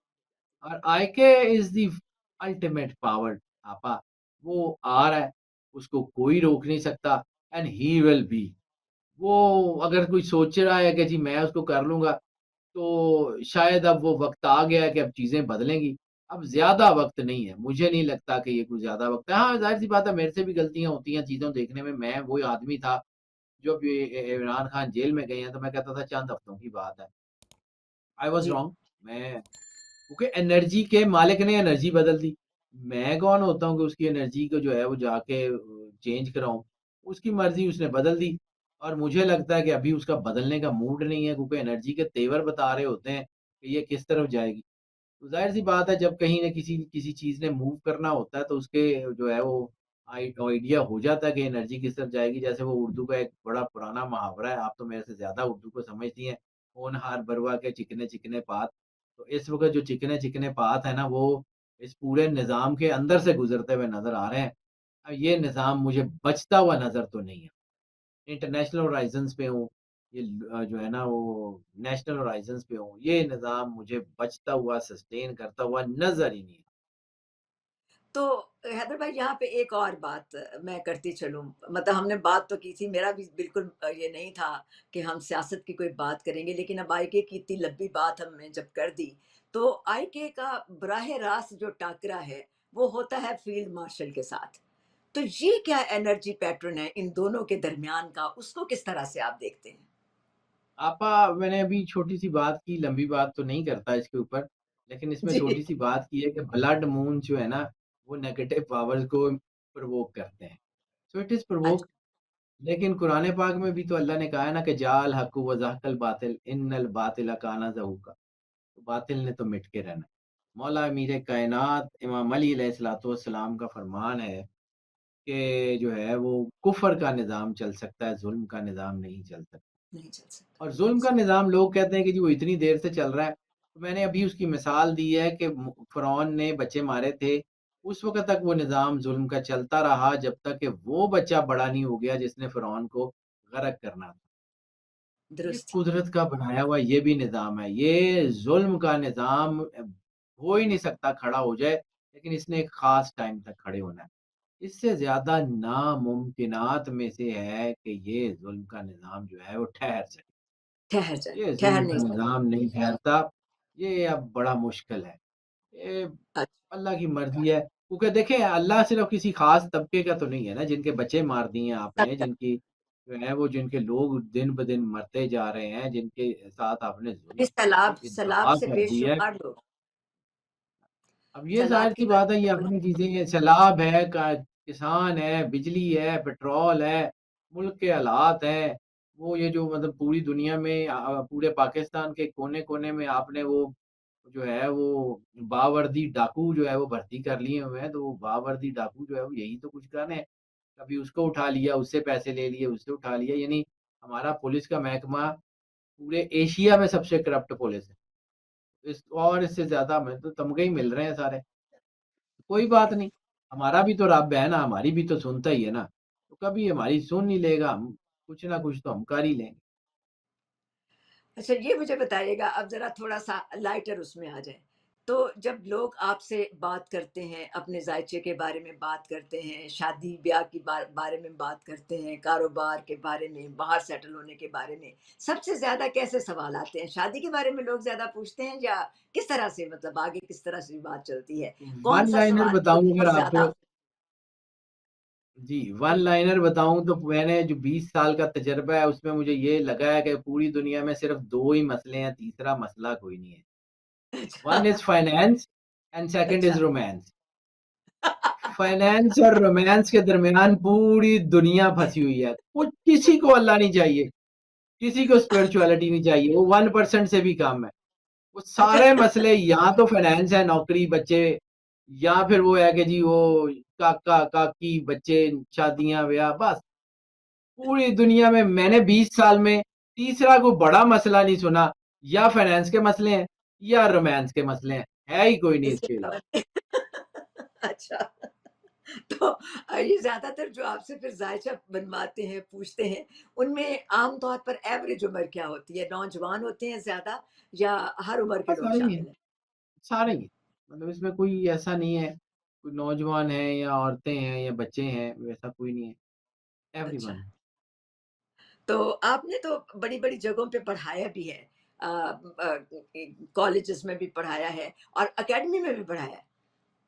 और आईके इज़ द अल्टीमेट पावर आपा। वो आ रहा है, उसको कोई रोक नहीं सकता एंड ही विल बी। वो अगर कोई सोच रहा है कि जी मैं उसको कर लूँगा, तो शायद अब वो वक़्त आ गया है कि अब चीज़ें बदलेंगी। अब ज़्यादा वक़्त नहीं है, मुझे नहीं लगता कि ये कोई ज़्यादा वक़्त है। हाँ, ज़ाहिर-सी बात है मेरे से भी गलतियाँ होती हैं चीज़ों देखने में। मैं वही आदमी था, जब ये इमरान खान जेल में गए हैं, तो मैं कहता था चंद हफ्तों की बात है। आई वाज़ जी, रॉन्ग। मैं क्योंकि एनर्जी के मालिक ने एनर्जी बदल दी। मैं कौन होता हूँ कि उसकी एनर्जी को जो है वो जाके चेंज कराऊँ। उसकी मर्ज़ी उसने बदल दी और मुझे लगता है कि अभी उसका बदलने का मूड नहीं है, क्योंकि एनर्जी के तेवर बता रहे होते हैं कि ये किस तरफ जाएगी। तो ज़ाहिर-सी बात है जब कहीं न किसी किसी चीज़ ने मूव करना होता है तो उसके जो है वो आइडिया हो जाता है कि एनर्जी किस तरफ जाएगी। जैसे वो उर्दू का एक बड़ा पुराना मुहावरा है, आप तो मेरे से ज़्यादा उर्दू को समझती हैं, होनहार बरवा के चिकने-चिकने पात। तो इस वक़्त जो चिकने-चिकने पात है ना वो इस पूरे निज़ाम के अंदर से गुज़रते हुए नज़र आ रहे हैं। ये निज़ाम मुझे बचता हुआ नज़र तो नहीं है। इंटरनेशनल हॉराइज़न्स पे हूँ, ये जो है ना वो नेशनल हॉराइज़न्स पे हूँ, ये निज़ाम मुझे बचता हुआ, सस्टेन करता हुआ नज़र ही नहीं। तो हैदर भाई यहाँ पे एक और बात मैं करती चलूँ। मतलब हमने बात तो की थी, मेरा भी बिल्कुल ये नहीं था कि हम सियासत की कोई बात करेंगे, लेकिन अब आईके की इतनी लंबी बात हमने जब कर दी, तो आईके का बराह रास्त जो टाकरा है, वो होता है फील्ड मार्शल के साथ। तो ये क्या एनर्जी पैटर्न है इन दोनों के दरमियान का, उसको किस तरह से आप देखते हैं? आपा मैंने अभी छोटी-सी बात की, लंबी बात तो नहीं करता इसके ऊपर, लेकिन इसमें जी, छोटी-सी बात की है कि ब्लड मून जो है ना, वो नेगेटिव पावर्स को प्रोवोक करते हैं। So it is provoke. अच्छा, लेकिन कुरान पाक में भी तो अल्लाह ने कहा है ना कि जाअल हक़्क़ु व ज़हक़ल बातिल इन्नल बातिल काना ज़हूक़ा। तो बातिल ने तो मिट के रहना है। मौला अमीर कायनात इमाम अली अलैहिस्सलातु वस्सलाम का फरमान है कि जो है वो कुफ़्र का निज़ाम चल सकता है, ज़ुल्म का निज़ाम नहीं चल सकता। नहीं चल सकता। और ज़ुल्म का निज़ाम लोग कहते हैं कि जी वो इतनी देर से चल रहा है। तो मैंने अभी उसकी मिसाल दी है कि फ़िरौन ने बच्चे मारे थे, उस वक़्त तक वो निज़ाम ज़ुल्म का चलता रहा जब तक कि वो बच्चा बड़ा नहीं हो गया जिसने फ़िरौन को गरक करना था। ये दुरुस्त। कुदरत का बनाया हुआ ये भी निज़ाम है। ये ज़ुल्म का निज़ाम हो ही नहीं सकता खड़ा हो जाए, लेकिन इसने एक ख़ास टाइम तक खड़े होना है। इससे ज़्यादा नामुमकिनात में से है कि ये ज़ुल्म का निज़ाम जो है वो ठहर सके। ठहर जाए, ये ठहर ज़ुल्म का नहीं सकता। निज़ाम नहीं ठहरता, ये अब बड़ा मुश्किल है। ये अच्छा। अल्लाह की मर्ज़ी है, क्योंकि देखें अल्लाह सिर्फ़ किसी ख़ास तबके का तो नहीं है ना, जिनके बच्चे मार दिए तब आपने, तक जिनकी जो है वो जिनके लोग दिन-ब-दिन मरते जा रहे हैं, जिनके साथ आपने ज़ुल्म इस की सैलाब सैलाब इंतहा से कर दी है। बेशुमार लोग, अब ये सैलाब ज़ाहिर-सी की बात है, वजह ये से बड़े। अपनी चीज़ें हैं, सैलाब है, का किसान है, बिजली है, पेट्रोल है, मुल्क के हालात हैं। वो ये जो मतलब पूरी दुनिया में पूरे पाकिस्तान के कोने-कोने में आपने वो जो है वो बावर्दी डाकू जो है वो भर्ती कर लिए हुए हैं, तो वो बावर्दी डाकू जो है वो यही तो कुछ कर रहे हैं। कभी उसको उठा लिया, उससे पैसे ले लिए, उससे उठा लिया, यानी हमारा पुलिस का महकमा पूरे एशिया में सबसे करप्ट पुलिस है। इस और इससे ज़्यादा हमें तो तमगे ही मिल रहे हैं सारे। कोई बात नहीं, हमारा भी तो रब है ना, हमारी भी तो सुनता ही है ना, तो कभी हमारी सुन ही लेगा, हम कुछ ना कुछ तो हम कर ही लेंगे। अच्छा, ये मुझे बताइएगा, अब ज़रा थोड़ा-सा लाइटर उसमें आ जाएँ। तो जब लोग आपसे बात करते हैं, अपने ज़ायचे के बारे में बात करते हैं, शादी-ब्याह की बारे में बात करते हैं, कारोबार के बारे में, बाहर सेटल होने के बारे में, सबसे ज़्यादा कैसे सवाल आते हैं? शादी के बारे में लोग ज़्यादा पूछते हैं या किस तरह से, मतलब आगे किस तरह से बात चलती है? वन कौन-सा लाइनर सवाल लोग बताऊँ अगर बहुत ज़्यादा। आपको जी, वन जी। लाइनर बताऊँ तो मैंने जो 20 साल का तजुर्बा है उसमें मुझे ये लगा है कि पूरी दुनिया में सिर्फ़ 2 ही मसले हैं, तीसरा मसला कोई नहीं है। अच्छा। One is finance and second अच्छा। Is romance. फाइनेंस और रोमांस के दरमियान पूरी दुनिया फँसी हुई है। कुछ किसी को अल्लाह नहीं चाहिए, किसी को स्पिरिचुअलिटी नहीं चाहिए, वो 1% से भी कम है। वो अच्छा। सारे मसले या तो फाइनेंस है, नौकरी, बच्चे या फिर वो है कि जी वो काका-काकी, बच्चे, शादियाँ, ब्याह बस। पूरी दुनिया में मैंने 20 साल में तीसरा कोई बड़ा मसला नहीं सुना, या फाइनेंस के मसले हैं या रोमांस के मसले हैं, है ही कोई नहीं इसके इसके अलावा अलावा। अच्छा। तो ये ज़्यादातर जो आपसे फिर जायचा बनवाते हैं, पूछते हैं, उनमें आम तौर पर एवरेज उम्र क्या होती है? नौजवान होते हैं ज़्यादा या हर उम्र के हाँ, लोग सारे ही हैं, शामिल हैं? सारे ही हैं। मतलब इसमें कोई ऐसा नहीं है, कोई नौजवान है या औरतें हैं या बच्चे हैं, वैसा कोई नहीं है, अच्छा, एवरीवन। तो आपने तो बड़ी-बड़ी जगहों पे पढ़ाया भी है। कॉलेजेस में भी पढ़ाया है और एकेडमी में भी पढ़ाया है।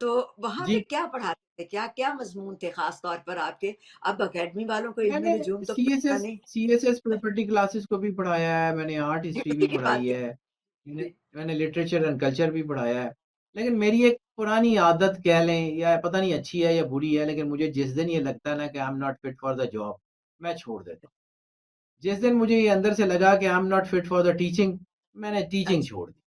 तो वहाँ पे जी, क्या पढ़ाते थे? क्या-क्या मज़मून थे ख़ास तौर पर आपके? अब एकेडमी वालों को मैंने इल्म-ए-नजूम तो पता सीएसएस नहीं। सीएसएस प्रॉपर्टी क्लासेस को भी पढ़ाया है, मैंने आर्ट हिस्ट्री उसी भी की पढ़ाई बात है, मैंने जी। मैंने लिटरेचर एंड कल्चर भी पढ़ाया है। लेकिन मेरी एक पुरानी आदत कह लें या पता नहीं अच्छी है या बुरी है, लेकिन मुझे जिस दिन ये लगता है ना कि I am not fit for the job, मैं छोड़ देता हूँ। जिस दिन मुझे ये अंदर से लगा कि I am not fit for the teaching, मैंने टीचिंग अच्छा। छोड़ दी।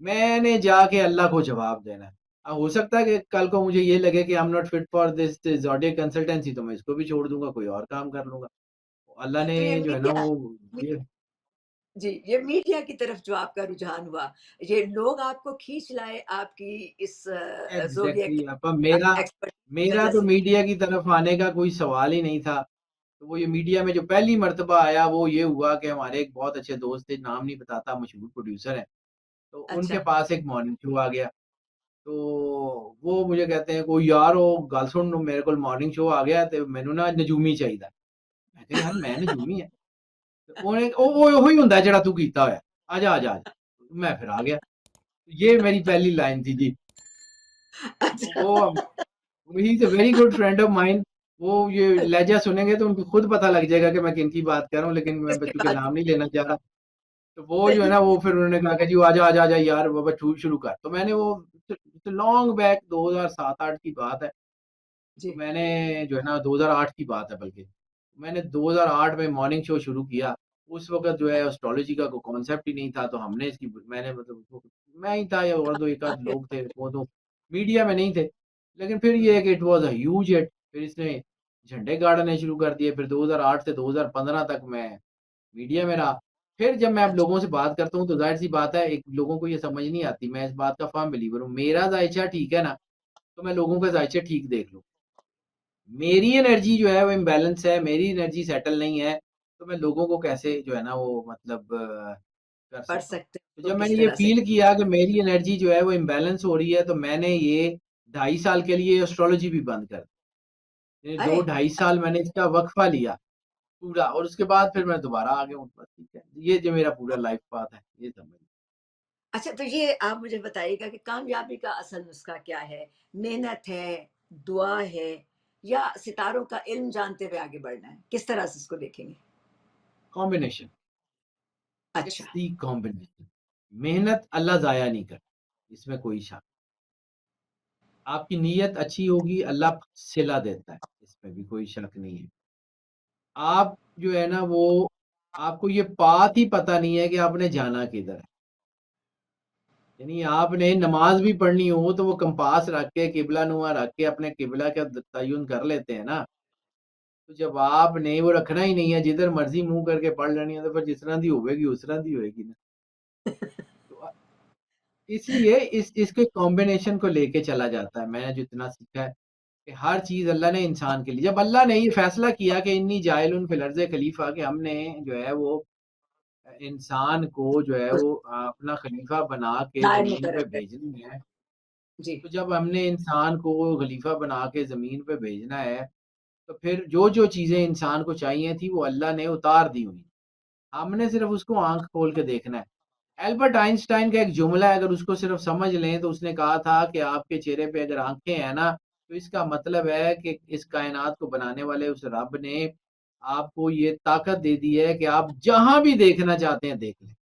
मैंने जाके अल्लाह को जवाब देना है। हो सकता है कि कल को मुझे ये लगे कि I am not fit for this zodiac consultancy, तो मैं इसको भी छोड़ दूँगा, कोई और काम कर लूँगा। अल्लाह ने तो ये जो है ना मीडिया वो मी ये जी, ये मीडिया की तरफ जो आपका रुझान हुआ, ये लोग आपको खींच लाए आपकी इस ज़ोडिएक एग्ज़ैक्टली अब मेरा एक्सपर्ट की मेरा वजह तो से। मीडिया की तरफ आने का कोई सवाल ही नहीं था। तो वो ये मीडिया में जो पहली मर्तबा आया वो ये हुआ कि हमारे एक बहुत अच्छे दोस्त थे, नाम नहीं बताता, मशहूर प्रोड्यूसर हैं। तो उनके अच्छा। पास एक मॉर्निंग शो आ गया। तो वो मुझे कहते हैं कि यार ओ गल सुन मेरे को मॉर्निंग शो आ गया ते मैनू ना नजूमी चाहिदा। मैं कहा यार मैं नजूमी है। ਤੇ ਉਹਨੇ ਉਹ ਉਹੀ ਹੁੰਦਾ ਜਿਹੜਾ ਤੂੰ ਕੀਤਾ ਹੋਇਆ ਆਜਾ आजा आजा मैं फिर आ गया ये मेरी पहली लाइन थी जी अच्छा। वो he is a very good friend of mine वो ये लहजा सुनेंगे तो उनको खुद पता लग जाएगा कि मैं किनकी बात कर रहा हूँ लेकिन मैं किसकी बच्चों के बात नाम नहीं लेना चाह रहा तो वो जो है सही। ना वो फिर उन्होंने कहा कि जी आजा आजा आजा यार बाबा शुरू कर तो मैंने वो लॉन्ग बैक 2007-8 की बात है तो जी। मैंने जो है ना 2008 की बात है बल्कि मैंने 2008 में मॉर्निंग शो शुरू किया उस वक़्त जो है एस्ट्रोलॉजी का कोई कॉन्सेप्ट ही नहीं था तो हमने इसकी मैंने मतलब उसको मैं ही था या और 2 एक आध लोग थे वो तो मीडिया में नहीं थे। लेकिन फिर ये हुँ। है कि it was a huge hit फिर इसने झंडे गाड़ने शुरू कर दिए फिर 2008 से 2015 तक मैं मीडिया में रहा। फिर जब मैं अब अच्छा। लोगों से बात करता हूँ तो ज़ाहिर-सी बात है एक लोगों को ये समझ नहीं आती मैं इस बात का फ़र्म बिलीवर हूँ। मेरा ज़ायचा ठीक है ना तो मैं लोगों के जायचे ठीक देख लूँ। मेरी एनर्जी जो है वो इम्बैलेंस है, मेरी एनर्जी सेटल नहीं है, तो मैं लोगों को कैसे जो है ना वो मतलब कर पढ़ सकता हूँ। सकते तो हो तो जब किस मैंने ये तरह से? फ़ील किया कि मेरी एनर्जी जो है वो इम्बैलेंस हो रही है, तो मैंने ये 2.5 साल के लिए एस्ट्रोलॉजी भी बंद कर दी। ये 2 अरे! ढाई अच्छा। साल मैंने इसका वक़्फ़ा लिया पूरा, और उसके बाद फिर मैं दोबारा आ गया हूँ बस, ठीक है। ये जो मेरा पूरा लाइफ़ पाथ है, ये समझ। अच्छा, तो ये आप मुझे बताइएगा कि कामयाबी का असल नुस्खा क्या है? मेहनत है, दुआ है या सितारों का इल्म जानते हुए आगे बढ़ना है? किस तरह से इसको देखेंगे? कॉम्बिनेशन, अच्छा, इट्स द कॉम्बिनेशन। मेहनत अल्लाह ज़ाया नहीं करता, इसमें कोई शक। आपकी नीयत अच्छी होगी, अल्लाह सिला देता है, इसमें भी कोई शक नहीं है। आप जो है ना वो आपको ये बात ही पता नहीं है कि आपने जाना किधर है। यानी आपने नमाज़ भी पढ़नी हो तो वो कंपास रख के, किबला नुमा रख के अपने किबला का तय्युन कर लेते हैं ना। तो जब आपने वो रखना ही नहीं है, जिधर मर्ज़ी मुँह करके पढ़ लेनी है, तो फिर जिस तरह दी होवेगी उस तरह दी होएगी ना। तो इसलिए इस इसके कॉम्बिनेशन को लेके चला जाता है। मैंने जितना सीखा है कि हर चीज़ अल्लाह ने इंसान के लिए, जब अल्लाह ने ये फैसला किया कि इन्नी जाइलुन फिल अर्ज़ि खलीफ़ा, कि हमने जो है वो इंसान को जो है उस वो अपना खलीफ़ा बना के दायर ज़मीन पे मुकर्रर कर भेजना है। जी, तो जब हमने इंसान को खलीफ़ा बना के ज़मीन पे भेजना है, तो फिर जो-जो चीज़ें इंसान को चाहिए थी वो अल्लाह ने उतार दी हुई। हमने सिर्फ़ उसको आँख खोल के देखना है। एल्बर्ट आइंस्टाइन का एक जुमला है, अगर उसको सिर्फ़ समझ लें, तो उसने कहा था कि आपके चेहरे पे अगर आँखें हैं ना, तो इसका मतलब है कि इस कायनात को बनाने वाले उस रब ने आपको ये ताकत दे दी है कि आप जहाँ भी देखना चाहते हैं देख लें।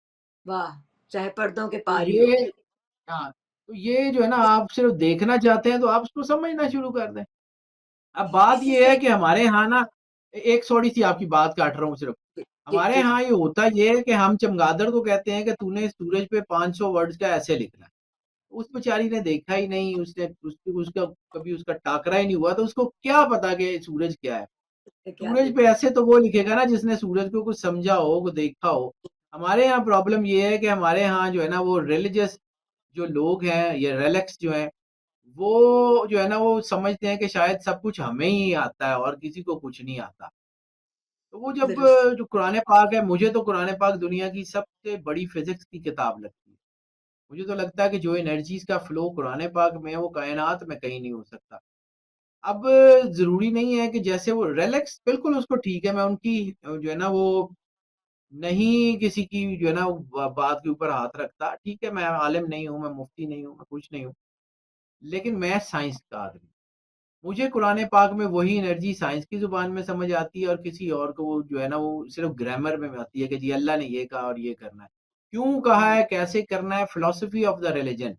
वाह! चाहे पर्दों के तो पार ही हो। ये हाँ, तो ये जो है ना, आप सिर्फ़ देखना चाहते हैं तो आप उसको समझना शुरू कर दें। अब बात इसी ये है से कि हमारे यहाँ ना एक थोड़ी-सी आपकी बात काट रहा हूँ सिर्फ़। जी, हमारे जी, जी। यहाँ ये होता ये है कि हम चमगादड़ को कहते हैं कि तूने सूरज पे 500 वर्ड्स का ऐसे लिखना है। उस बेचारी ने देखा ही नहीं, उसने उसका कभी उसका टाकरा ही नहीं हुआ, तो उसको क्या पता कि सूरज क्या है? क्या सूरज पे देखना है? ऐसे तो वो लिखेगा ना जिसने सूरज को कुछ समझा हो, को देखा हो। हमारे यहाँ प्रॉब्लम ये है कि हमारे यहाँ जो है ना वो रिलिजियस जो लोग हैं या रिलैक्स जो हैं, वो जो है ना वो समझते हैं कि शायद सब कुछ हमें ही आता है और किसी को कुछ नहीं आता। तो वो जब दुरुस्त। जो कुरान पाक है, मुझे तो कुरान पाक दुनिया की सबसे बड़ी फिज़िक्स की किताब लगती है। मुझे तो लगता है कि जो एनर्जीज़ का फ्लो कुरान पाक में है, वो कायनात में कहीं नहीं हो सकता। अब ज़रूरी नहीं है कि जैसे वो रिलैक्स बिल्कुल उसको ठीक है, मैं उनकी जो है ना वो नहीं किसी की जो है ना बात के ऊपर हाथ रखता। ठीक है, मैं आलिम नहीं हूँ, मैं मुफ्ती नहीं हूँ, मैं कुछ नहीं हूँ। लेकिन मैं साइंस का आदमी हूँ। मुझे कुरान पाक में वही एनर्जी साइंस की ज़ुबान में समझ आती है, और किसी और को वो जो है ना वो सिर्फ़ ग्रामर में आती है कि जी अल्लाह ने ये कहा और ये करना है। क्यों कहा हुँ, है, कैसे करना है, फिलॉसफी ऑफ द रिलिजन।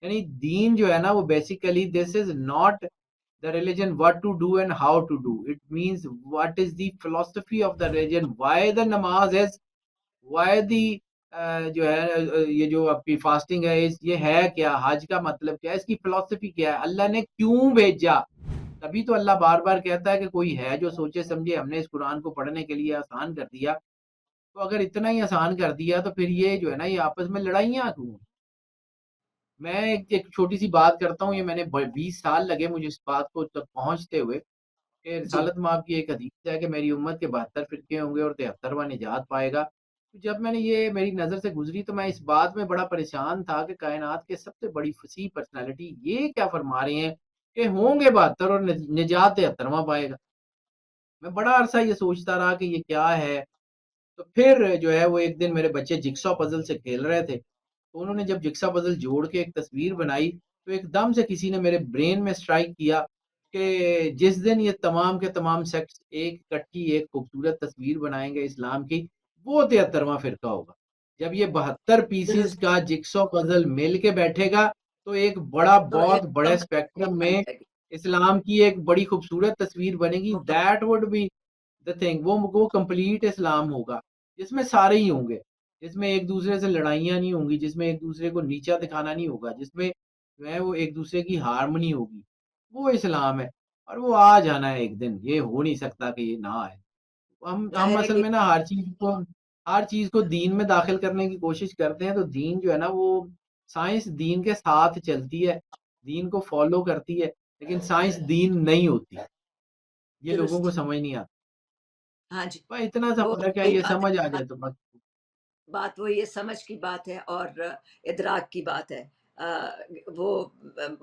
यानी दीन जो है ना वो basically this is not the religion what to do and how to do. It means what is the philosophy of the religion, why the नमाज़ इज़, व्हाई द जो है ये जो आपकी फास्टिंग है इस ये है क्या? हज का मतलब क्या है? इसकी फिलॉसफी क्या है? अल्लाह ने क्यों भेजा? तभी तो अल्लाह बार-बार कहता है कि कोई है जो सोचे समझे, हमने इस कुरान को पढ़ने के लिए आसान कर दिया। तो अगर इतना ही आसान कर दिया तो फिर ये जो है ना ये आपस में लड़ाइयाँ क्यों? मैं एक एक छोटी-सी बात करता हूँ, ये मैंने ब 20 साल लगे मुझे इस बात को तक पहुँचते हुए कि जी। रिसालत माब की एक हदीस है कि मेरी उम्मत के 72 फ़िरके होंगे और 73वां निजात पाएगा। तो जब मैंने ये मेरी नज़र से गुज़री तो मैं इस बात में बड़ा परेशान था कि कायनात के सबसे बड़ी फसीह पर्सनैलिटी ये क्या फ़रमा रहे हैं कि होंगे 72 और निजात 73वां पाएगा। मैं बड़ा अरसा ये सोचता रहा कि ये क्या है? तो फिर जो है वो एक दिन मेरे बच्चे जिगसॉ पज़ल से खेल रहे थे। तो उन्होंने जब जिगसा पज़ल जोड़ के एक तस्वीर बनाई, तो एकदम से किसी ने मेरे ब्रेन में स्ट्राइक किया कि जिस दिन ये तमाम के तमाम सेक्ट्स एक इकट्ठी एक खूबसूरत तस्वीर बनाएँगे इस्लाम की, वो 73वां फ़िरका होगा। जब ये 72 पीसेज़ दुरुस्त। का जिगसॉ पज़ल मिल के बैठेगा, तो एक बड़ा तो एक बहुत बड़े कंप्लीट स्पेक्ट्रम बन में जाएगी। इस्लाम की एक बड़ी खूबसूरत तस्वीर बनेगी। That would be the thing, वो कंप्लीट इस्लाम होगा, जिसमें सारे ही होंगे, जिसमें एक-दूसरे से लड़ाइयाँ नहीं होंगी, जिसमें एक-दूसरे को नीचा दिखाना नहीं होगा, जिसमें जो है वो एक-दूसरे की हार्मनी होगी, वो इस्लाम है। और वो आ जाना है एक दिन, ये हो नहीं सकता कि ये ना आए। हम ज़ाहिर है असल कि में ना हर चीज़ को दीन में दाखिल करने की कोशिश करते हैं, तो दीन जो है ना वो साइंस दीन के साथ चलती है। दीन को फ़ॉलो करती है, लेकिन साइंस दीन नहीं होती। ये लोगों को दुरुस्त। समझ नहीं आता। हाँ जी, बस इतना सा वो फ़र्क है, वही ये बात समझ आ है। जाए तो बस। बात वो ये समझ की बात है और इदराक की बात है। वो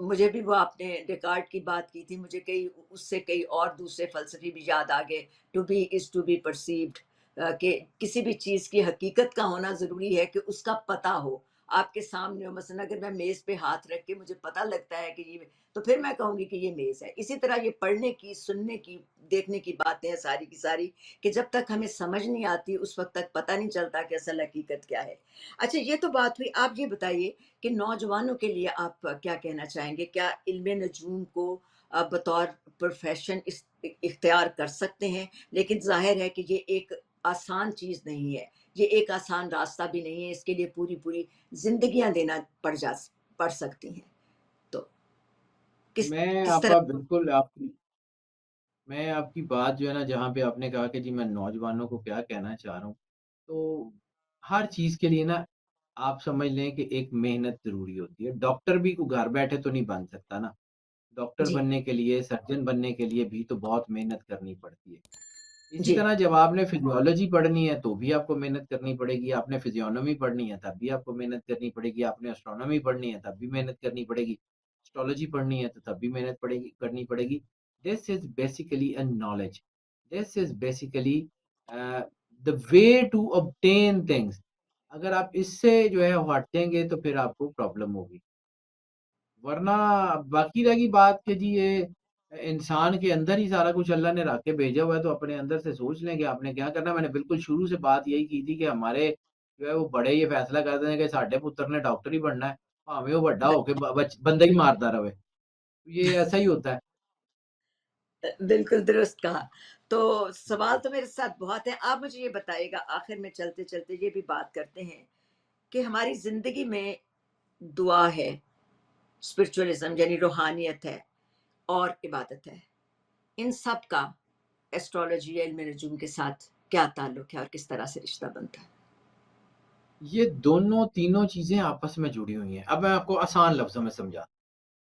मुझे भी वो आपने डेकार्ट की बात की थी, मुझे कई उससे कई और दूसरे फ़लसफ़े भी याद आ गए। To be is to be perceived, कि किसी भी चीज़ की हकीकत का होना ज़रूरी है कि उसका पता हो। आपके सामने हो, मसलन अगर मैं मेज़ पे हाथ रख के मुझे पता लगता है कि ये, तो फिर मैं कहूँगी कि ये मेज़ है। इसी तरह ये पढ़ने की, सुनने की, देखने की बातें हैं सारी की सारी, कि जब तक हमें समझ नहीं आती उस वक़्त तक पता नहीं चलता कि असल हकीकत क्या है। अच्छा, ये तो बात हुई। आप ये बताइए कि नौजवानों के लिए आप क्या कहना चाहेंगे? क्या इल्म नजूम को बतौर प्रोफ़ेशन इख्तियार कर सकते हैं? लेकिन ज़ाहिर है कि ये एक आसान चीज़ नहीं है। ये एक आसान रास्ता भी नहीं है, इसके लिए पूरी-पूरी ज़िंदगियाँ देना पड़ सकती हैं। तो किस मैं किस तरह? आपका बिल्कुल आपकी मैं आपकी बात जो है ना, जहाँ पे आपने कहा कि जी मैं नौजवानों को क्या कहना चाह रहा हूँ, तो हर चीज़ के लिए ना आप समझ लें कि एक मेहनत ज़रूरी होती है। डॉक्टर भी को घर बैठे तो नहीं बन सकता ना। डॉक्टर जी, बनने के लिए, सर्जन बनने के लिए भी तो बहुत मेहनत करनी पड़ती है। इसी जी, तरह जब आपने फिज़ियोलॉजी पढ़नी है तो भी आपको मेहनत करनी पड़ेगी, आपने फिज़ियोनॉमी पढ़नी है तब भी आपको मेहनत करनी पड़ेगी, आपने एस्ट्रोनॉमी पढ़नी है तब भी मेहनत करनी पड़ेगी, एस्ट्रोलॉजी पढ़नी है तो तब भी मेहनत पड़ेगी करनी पड़ेगी। This is basically a knowledge. This is basically a, the way to obtain things. अगर आप इससे जो है हटेंगे तो फिर आपको प्रॉब्लम होगी। वरना बाकी रह गई बात कि जी ये इंसान के अंदर ही सारा कुछ अल्लाह ने रख के भेजा हुआ है, तो अपने अंदर से सोच लें कि आपने क्या करना है। मैंने बिल्कुल शुरू से बात यही की थी कि हमारे जो है वो बड़े ये फैसला कर दें कि साडे पुत्तर ने डॉक्टर ही बनना है, भावें वो बड्डा ब होके ब बच बंदे ही मारदा रवे। ये ऐसा ही होता है। बिल्कुल दुरुस्त कहा। तो सवाल तो मेरे साथ बहुत हैं। आप मुझे ये बताइएगा, आखिर में चलते-चलते ये भी बात करते हैं कि हमारी ज़िंदगी में दुआ है, स्पिरिचुअलिज़्म यानी रूहानियत है और इबादत है। इन सब का एस्ट्रोलॉजी या इल्म नजूम के साथ क्या ताल्लुक है और किस तरह से रिश्ता बनता है? ये दोनों तीनों चीज़ें आपस में जुड़ी हुई हैं। अब मैं आपको आसान लफ्ज़ों में समझाता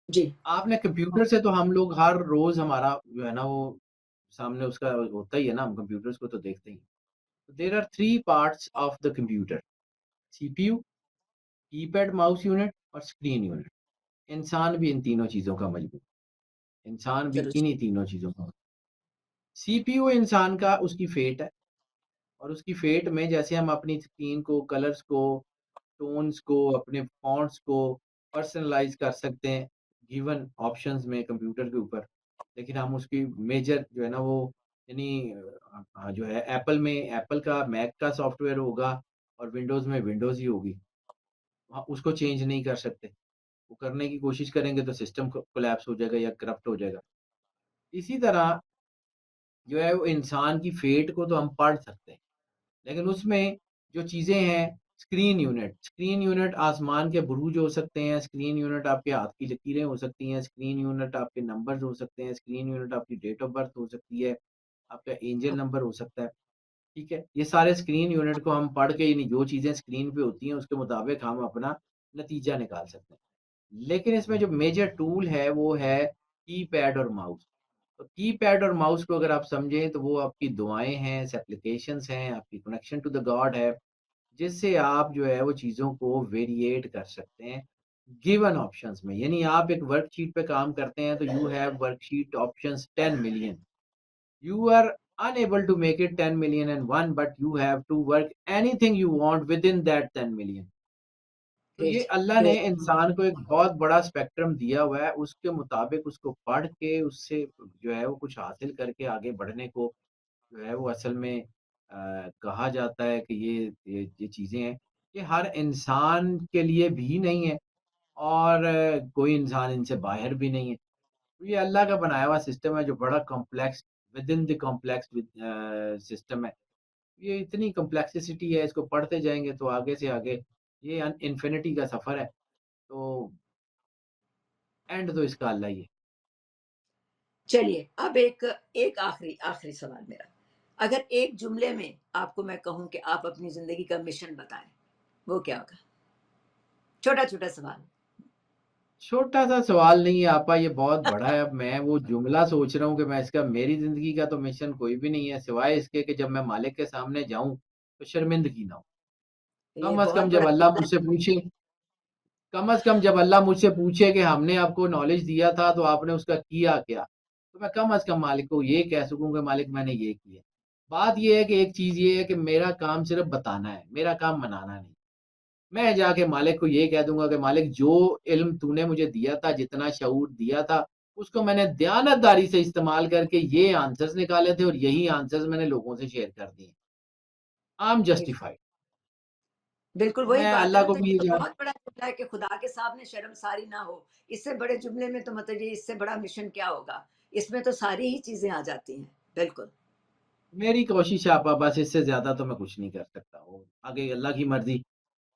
जी, हूँ। आपने कंप्यूटर से तो हम लोग हर रोज़ हमारा जो है ना वो सामने उसका होता ही है ना, हम कंप्यूटर्स को तो देखते ही हैं। There are 3 parts of the computer, CPU, keypad mouse unit और स्क्रीन यूनिट। इंसान भी इन तीनों चीज़ों का मजमू इंसान भी दुरुस्त। इन्हीं तीनों चीज़ों का सीपीयू इंसान का उसकी फेट है और उसकी फेट में जैसे हम अपनी स्क्रीन को, कलर्स को, टोन्स को, अपने फ़ॉन्ट्स को पर्सनलाइज़ कर सकते हैं गिवन ऑप्शंस में कंप्यूटर के ऊपर। लेकिन हम उसकी मेजर जो है ना वो यानी जो है एप्पल का मैक का सॉफ्टवेयर होगा और विंडोज़ में विंडोज़ ही होगी। उसको चेंज नहीं कर सकते। वो करने की कोशिश करेंगे तो सिस्टम कोलैप्स हो जाएगा या करप्ट हो जाएगा। इसी तरह जो है वो इंसान की फेट को तो हम पढ़ सकते हैं, लेकिन उसमें जो चीज़ें हैं स्क्रीन यूनिट आसमान के बुरूज हो सकते हैं, स्क्रीन यूनिट आपके हाथ की लकीरें हो सकती हैं, स्क्रीन यूनिट आपके नंबर्स हो सकते हैं, स्क्रीन यूनिट आपकी डेट ऑफ बर्थ हो सकती है, आपका एंजेल नंबर हो सकता है, ठीक है? ये सारे स्क्रीन यूनिट को हम पढ़ के यानी जो चीज़ें स्क्रीन पे होती हैं उसके मुताबिक हम अपना नतीजा निकाल सकते हैं। लेकिन इसमें जो मेजर टूल है वो है कीपैड और माउस। तो कीपैड और माउस को अगर आप समझें तो वो आपकी दुआएँ हैं, एप्लीकेशंस हैं, आपकी कनेक्शन टू द गॉड है, जिससे आप जो है वो चीज़ों को वेरिएट कर सकते हैं गिवन ऑप्शंस में। यानी आप एक वर्कशीट पे काम करते हैं तो you have worksheet options 10 million. You are unable to make it 10 million and one, but you have to work anything you want within that 10 million. तो ये ग्रेट, अल्लाह ने ग्रेट। इंसान को एक बहुत बड़ा स्पेक्ट्रम दिया हुआ है, उसके मुताबिक उसको पढ़ के उससे जो है वो कुछ हासिल करके आगे बढ़ने को जो है वो असल में कहा जाता है कि ये चीज़ें हैं, ये हर इंसान के लिए भी नहीं है और कोई इंसान इनसे बाहर भी नहीं है। तो ये अल्लाह का बनाया हुआ सिस्टम है जो बड़ा complex within the complex system है। ये इतनी कॉम्प्लेक्सिटी है, इसको पढ़ते जाएँगे तो आगे से आगे ये इन्फिनिटी का सफ़र है। तो एंड तो इसका अल्लाह ही है। चलिए, अब एक एक आखिरी आखिरी सवाल मेरा। अगर एक जुमले में आपको मैं कहूँ कि आप अपनी ज़िंदगी का मिशन बताएँ, वो क्या होगा? छोटा-छोटा सवाल। छोटा-सा सवाल नहीं है आपा, ये बहुत बड़ा है। अब मैं वो जुमला सोच रहा हूँ कि मैं इसका मेरी ज़िंदगी का तो मिशन कोई भी नहीं है, सिवाय इसके कि जब मैं मालिक के सामने जाऊँ, तो शर्मिंदगी ना हो। ये कम से कम बहुत जब बड़ा अल्लाह जुमला मुझसे पूछे कम से कम जब अल्लाह मुझसे पूछे कि हमने आपको नॉलेज दिया था, तो आपने उसका किया क्या? तो मैं कम से कम मालिक को ये कह सकूँ कि मालिक मैंने ये किया। बात ये है कि एक चीज़ ये है कि मेरा काम सिर्फ़ बताना है, मेरा काम मनाना नहीं। मैं जाके मालिक को ये कह दूँगा कि मालिक जो इल्म तूने मुझे दिया था, जितना शऊर दिया था, उसको मैंने दयानतदारी से इस्तेमाल करके ये आंसर्स निकाले थे और यही आंसर्स मैंने लोगों से शेयर कर दिए। आई एम है। जस्टिफाइड। बिल्कुल तो वही मैं बात है अल्लाह ना, को तो भी ये ये तो जान बहुत बड़ा जुमला है कि खुदा के सामने शर्मसारी ना हो। इससे बड़े जुमले में तो मतलब ये इससे बड़ा मिशन क्या होगा? इसमें तो सारी ही चीज़ें आ जाती हैं। बिल्कुल। मेरी कोशिश है आपा, बस इससे ज़्यादा तो मैं कुछ नहीं कर सकता। वो आगे अल्लाह की मर्ज़ी,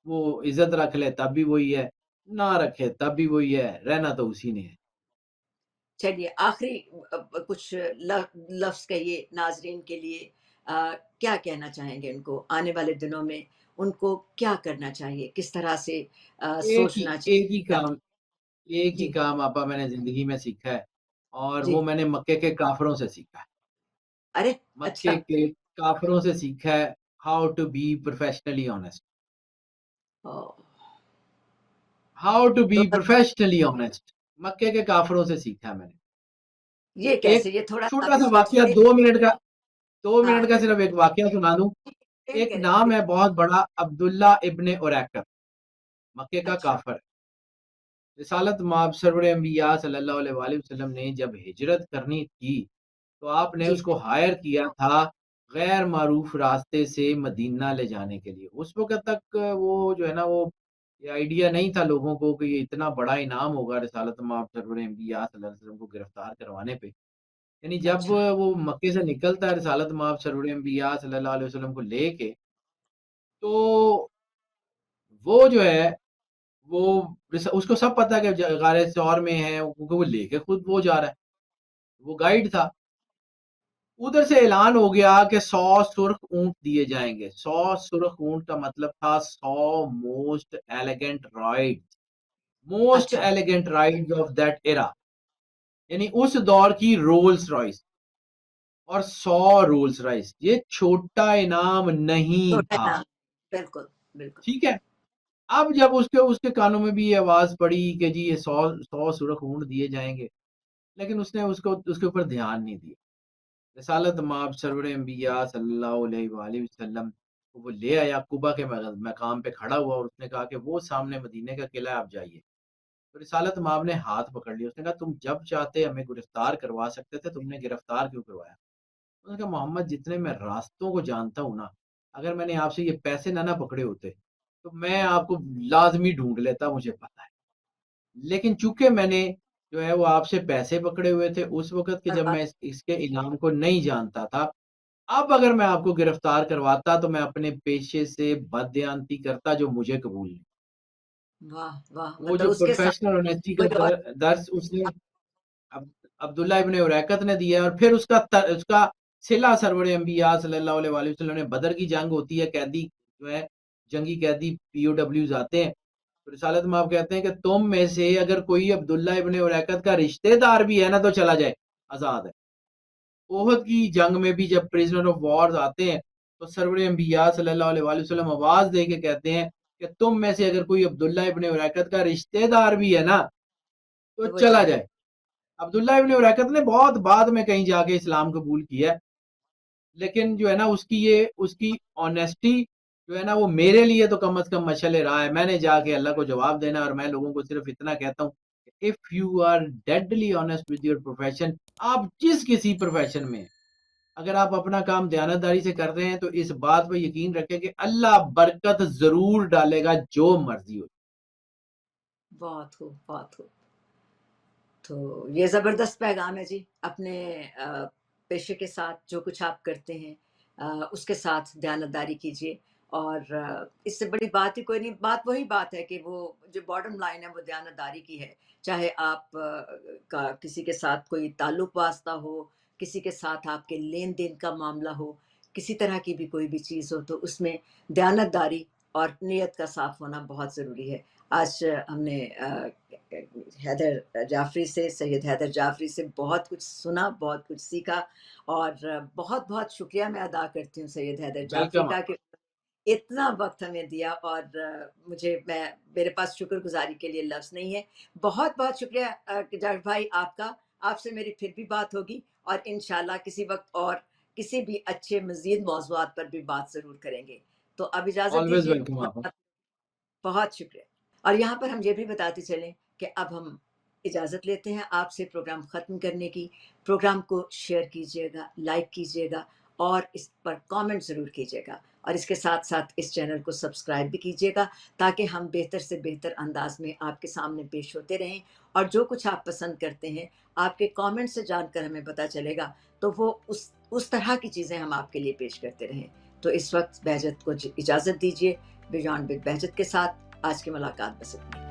वो इज़्ज़त रख ले तब भी वही है, ना रखे तब भी वही है, रहना तो उसी ने है। चलिए आखिरी कुछ लफ्ज़ कहिए नाज़रीन के लिए। क्या कहना चाहेंगे उनको आने वाले दिनों में उनको क्या करना चाहिए? किस तरह से एक ही सोचना एक ही चाहिए? क्या काम एक ही जी, काम आपा मैंने ज़िंदगी में सीखा है और वो जी। मैंने मक्के के काफ़िरों से सीखा है। अरे! मक्के अच्छा। के काफ़िरों से सीखा है how to be professionally honest. Oh! How to be तो प्रोफेशनली ऑनेस्ट मक्के के काफ़िरों से सीखा है मैंने। ये एक कैसे? ये थोड़ा-सा आप छोटा-सा इसको वाक़या एक्सप्लेन 2 मिनट का 2 हाँ, मिनट का सिर्फ़ एक वाक़या सुना दूँ। एक्सप्लेन एक करें नाम प्लीज़। है बहुत बड़ा, अब्दुल्ला इब्न उरैक़त, मक्के का अच्छा, काफ़िर। रिसालत मआब सरवर-ए-अंबिया सल्लल्लाहु अलैहि वसल्लम ने जब हिजरत करनी थी, तो आपने जी, उसको हायर किया था गैर मारूफ रास्ते से मदीना ले जाने के लिए। उस वक़्त तक वो जो है ना वो ये आइडिया नहीं था लोगों को कि ये इतना बड़ा इनाम होगा रिसालत मआब सरवर-ए-अंबिया सल्लल्लाहु अलैहि वसल्लम को गिरफ्तार करवाने पे। यानी जब अच्छा, वो मक्के से निकलता है रिसालत मआब सरवर-ए-अंबिया सल्लल्लाहु अलैहि वसल्लम को लेके, तो वो जो है वो उसको सब पता है कि गारे चौर में है क्योंकि वो लेके खुद वो जा रहा है, वो गाइड था। उधर से ऐलान हो गया कि 100 सुर्ख ऊँट दिए जाएँगे। 100 सुर्ख ऊँट का मतलब था 100 मोस्ट एलिगेंट राइड्स, मोस्ट अच्छा। Elegant rides of that era, यानी उस दौर की रोल्स रॉयस और 100 रोल्स रॉयस। ये छोटा इनाम नहीं छोटा था, नाम, बिल्कुल, बिल्कुल। ठीक है? अब जब उसके उसके कानों में भी ये आवाज़ पड़ी कि जी ये 100 सुर्ख ऊँट दिए जाएँगे, लेकिन उसने उसको उसके ऊपर ध्यान नहीं दिया। रिसालत माब सरवर अंबिया सल्लल्लाहु अलैहि वसल्लम को वो ले आया कुबा के मकाम पे खड़ा हुआ और उसने कहा कि वो सामने मदीने का किला है, आप जाइए। तो रिसालत माब ने हाथ पकड़ लिया, उसने कहा तुम जब चाहते हमें गिरफ्तार करवा सकते थे, तुमने गिरफ्तार क्यों करवाया? उसने कहा मोहम्मद जितने मैं रास्तों को जानता हूँ ना, अगर मैंने आपसे ये पैसे ना पकड़े होते, तो मैं आपको लाज़मी ढूँढ लेता, मुझे पता है। लेकिन चूँकि मैंने जो है वो आपसे पैसे पकड़े हुए थे उस वक़्त के और जब वाह! मैं इसके इनाम को नहीं जानता था। अब अगर मैं आपको गिरफ्तार करवाता तो मैं अपने पेशे से बददयानती करता जो मुझे कबूल नहीं। वाह, वाह! वो मतलब जो उसके साथ प्रोफ़ेशनल ऑनेस्टी का कोई और दर्स उसने अब्दुल्ला इब्न उरैकत ने दिया है और फिर उसका सिला सरवर अंबिया सल्लल्लाहु अलैहि वसल्लम ने बदर की जंग होती है, कैदी जो है जंगी कैदी पीओडब्ल्यूज़ आते हैं। तो रिसालत में आप कहते हैं कि तुम में से अगर कोई अब्दुल्ला इब्न उरैकत का रिश्तेदार भी है ना तो चला जाए, आज़ाद है। ओहद की जंग में भी जब प्रिजनर ऑफ वॉर्स आते हैं, तो सरवर अंबिया सल्लल्लाहु अलैहि वसल्लम आवाज़ दे के कहते हैं कि तुम में से अगर कोई अब्दुल्ला इब्न उरैकत का रिश्तेदार भी है ना, तो तो वो चला चले। जाए। अब्दुल्ला इब्न उरैकत ने बहुत बाद में कहीं जाके इस्लाम कबूल किया है, लेकिन जो है ना उसकी ऑनेस्टी जो है ना वो मेरे लिए तो कम से कम मशअल राह है। मैंने जाके अल्लाह को जवाब देना है और मैं लोगों को सिर्फ़ इतना कहता हूँ, if you are deadly honest with your profession, आप जिस किसी प्रोफेशन में हैं, अगर आप अपना काम दयानतदारी से कर रहे हैं, तो इस बात पे यकीन रखें कि अल्लाह बरकत ज़रूर डालेगा, जो मर्ज़ी हो। बहुत खूब, बहुत खूब। तो ये ज़बरदस्त पैगाम है जी, अपने पेशे के साथ जो कुछ आप करते हैं उसके साथ दयानतदारी कीजिए और इससे बड़ी बात ही कोई नहीं। बात वही बात है कि वो जो बॉटम लाइन है वो दयानतदारी की है। चाहे आप का किसी के साथ कोई ताल्लुक वास्ता हो, किसी के साथ आपके लेन-देन का मामला हो, किसी तरह की भी कोई भी चीज़ हो तो उसमें दयानतदारी और नीयत का साफ होना बहुत ज़रूरी है। आज हमने हैदर जाफरी से, सैयद हैदर जाफरी से बहुत कुछ सुना, बहुत कुछ सीखा और बहुत-बहुत शुक्रिया मैं अदा करती हूँ सैयद हैदर जाफरी वेलकम का आप। कि इतना वक़्त हमें दिया और मेरे पास शुक्रगुज़ारी के लिए लफ़्ज़ नहीं है। बहुत-बहुत शुक्रिया जावेद भाई आपका। आपसे मेरी फिर भी बात होगी और इंशाल्लाह किसी वक़्त और किसी भी अच्छे मज़ीद मौज़ूआत पर भी बात ज़रूर करेंगे। तो अब इजाज़त ऑलवेज़ दीजिए। वेलकम आप। बहुत शुक्रिया। और यहाँ पर हम ये भी बताते चलें कि अब हम इजाज़त लेते हैं आपसे प्रोग्राम ख़त्म करने की। प्रोग्राम को शेयर कीजिएगा, लाइक कीजिएगा और इस पर कमेंट ज़रूर कीजिएगा और इसके साथ-साथ इस चैनल को सब्सक्राइब भी कीजिएगा ताकि हम बेहतर से बेहतर अंदाज़ में आपके सामने पेश होते रहें और जो कुछ आप पसंद करते हैं, आपके कमेंट से जानकर हमें पता चलेगा, तो वो उस तरह की चीज़ें हम आपके लिए पेश करते रहें। तो इस वक़्त behjat को ज इजाज़त दीजिए। बियॉन्ड विद behjat के साथ आज की मुलाकात बस इतनी।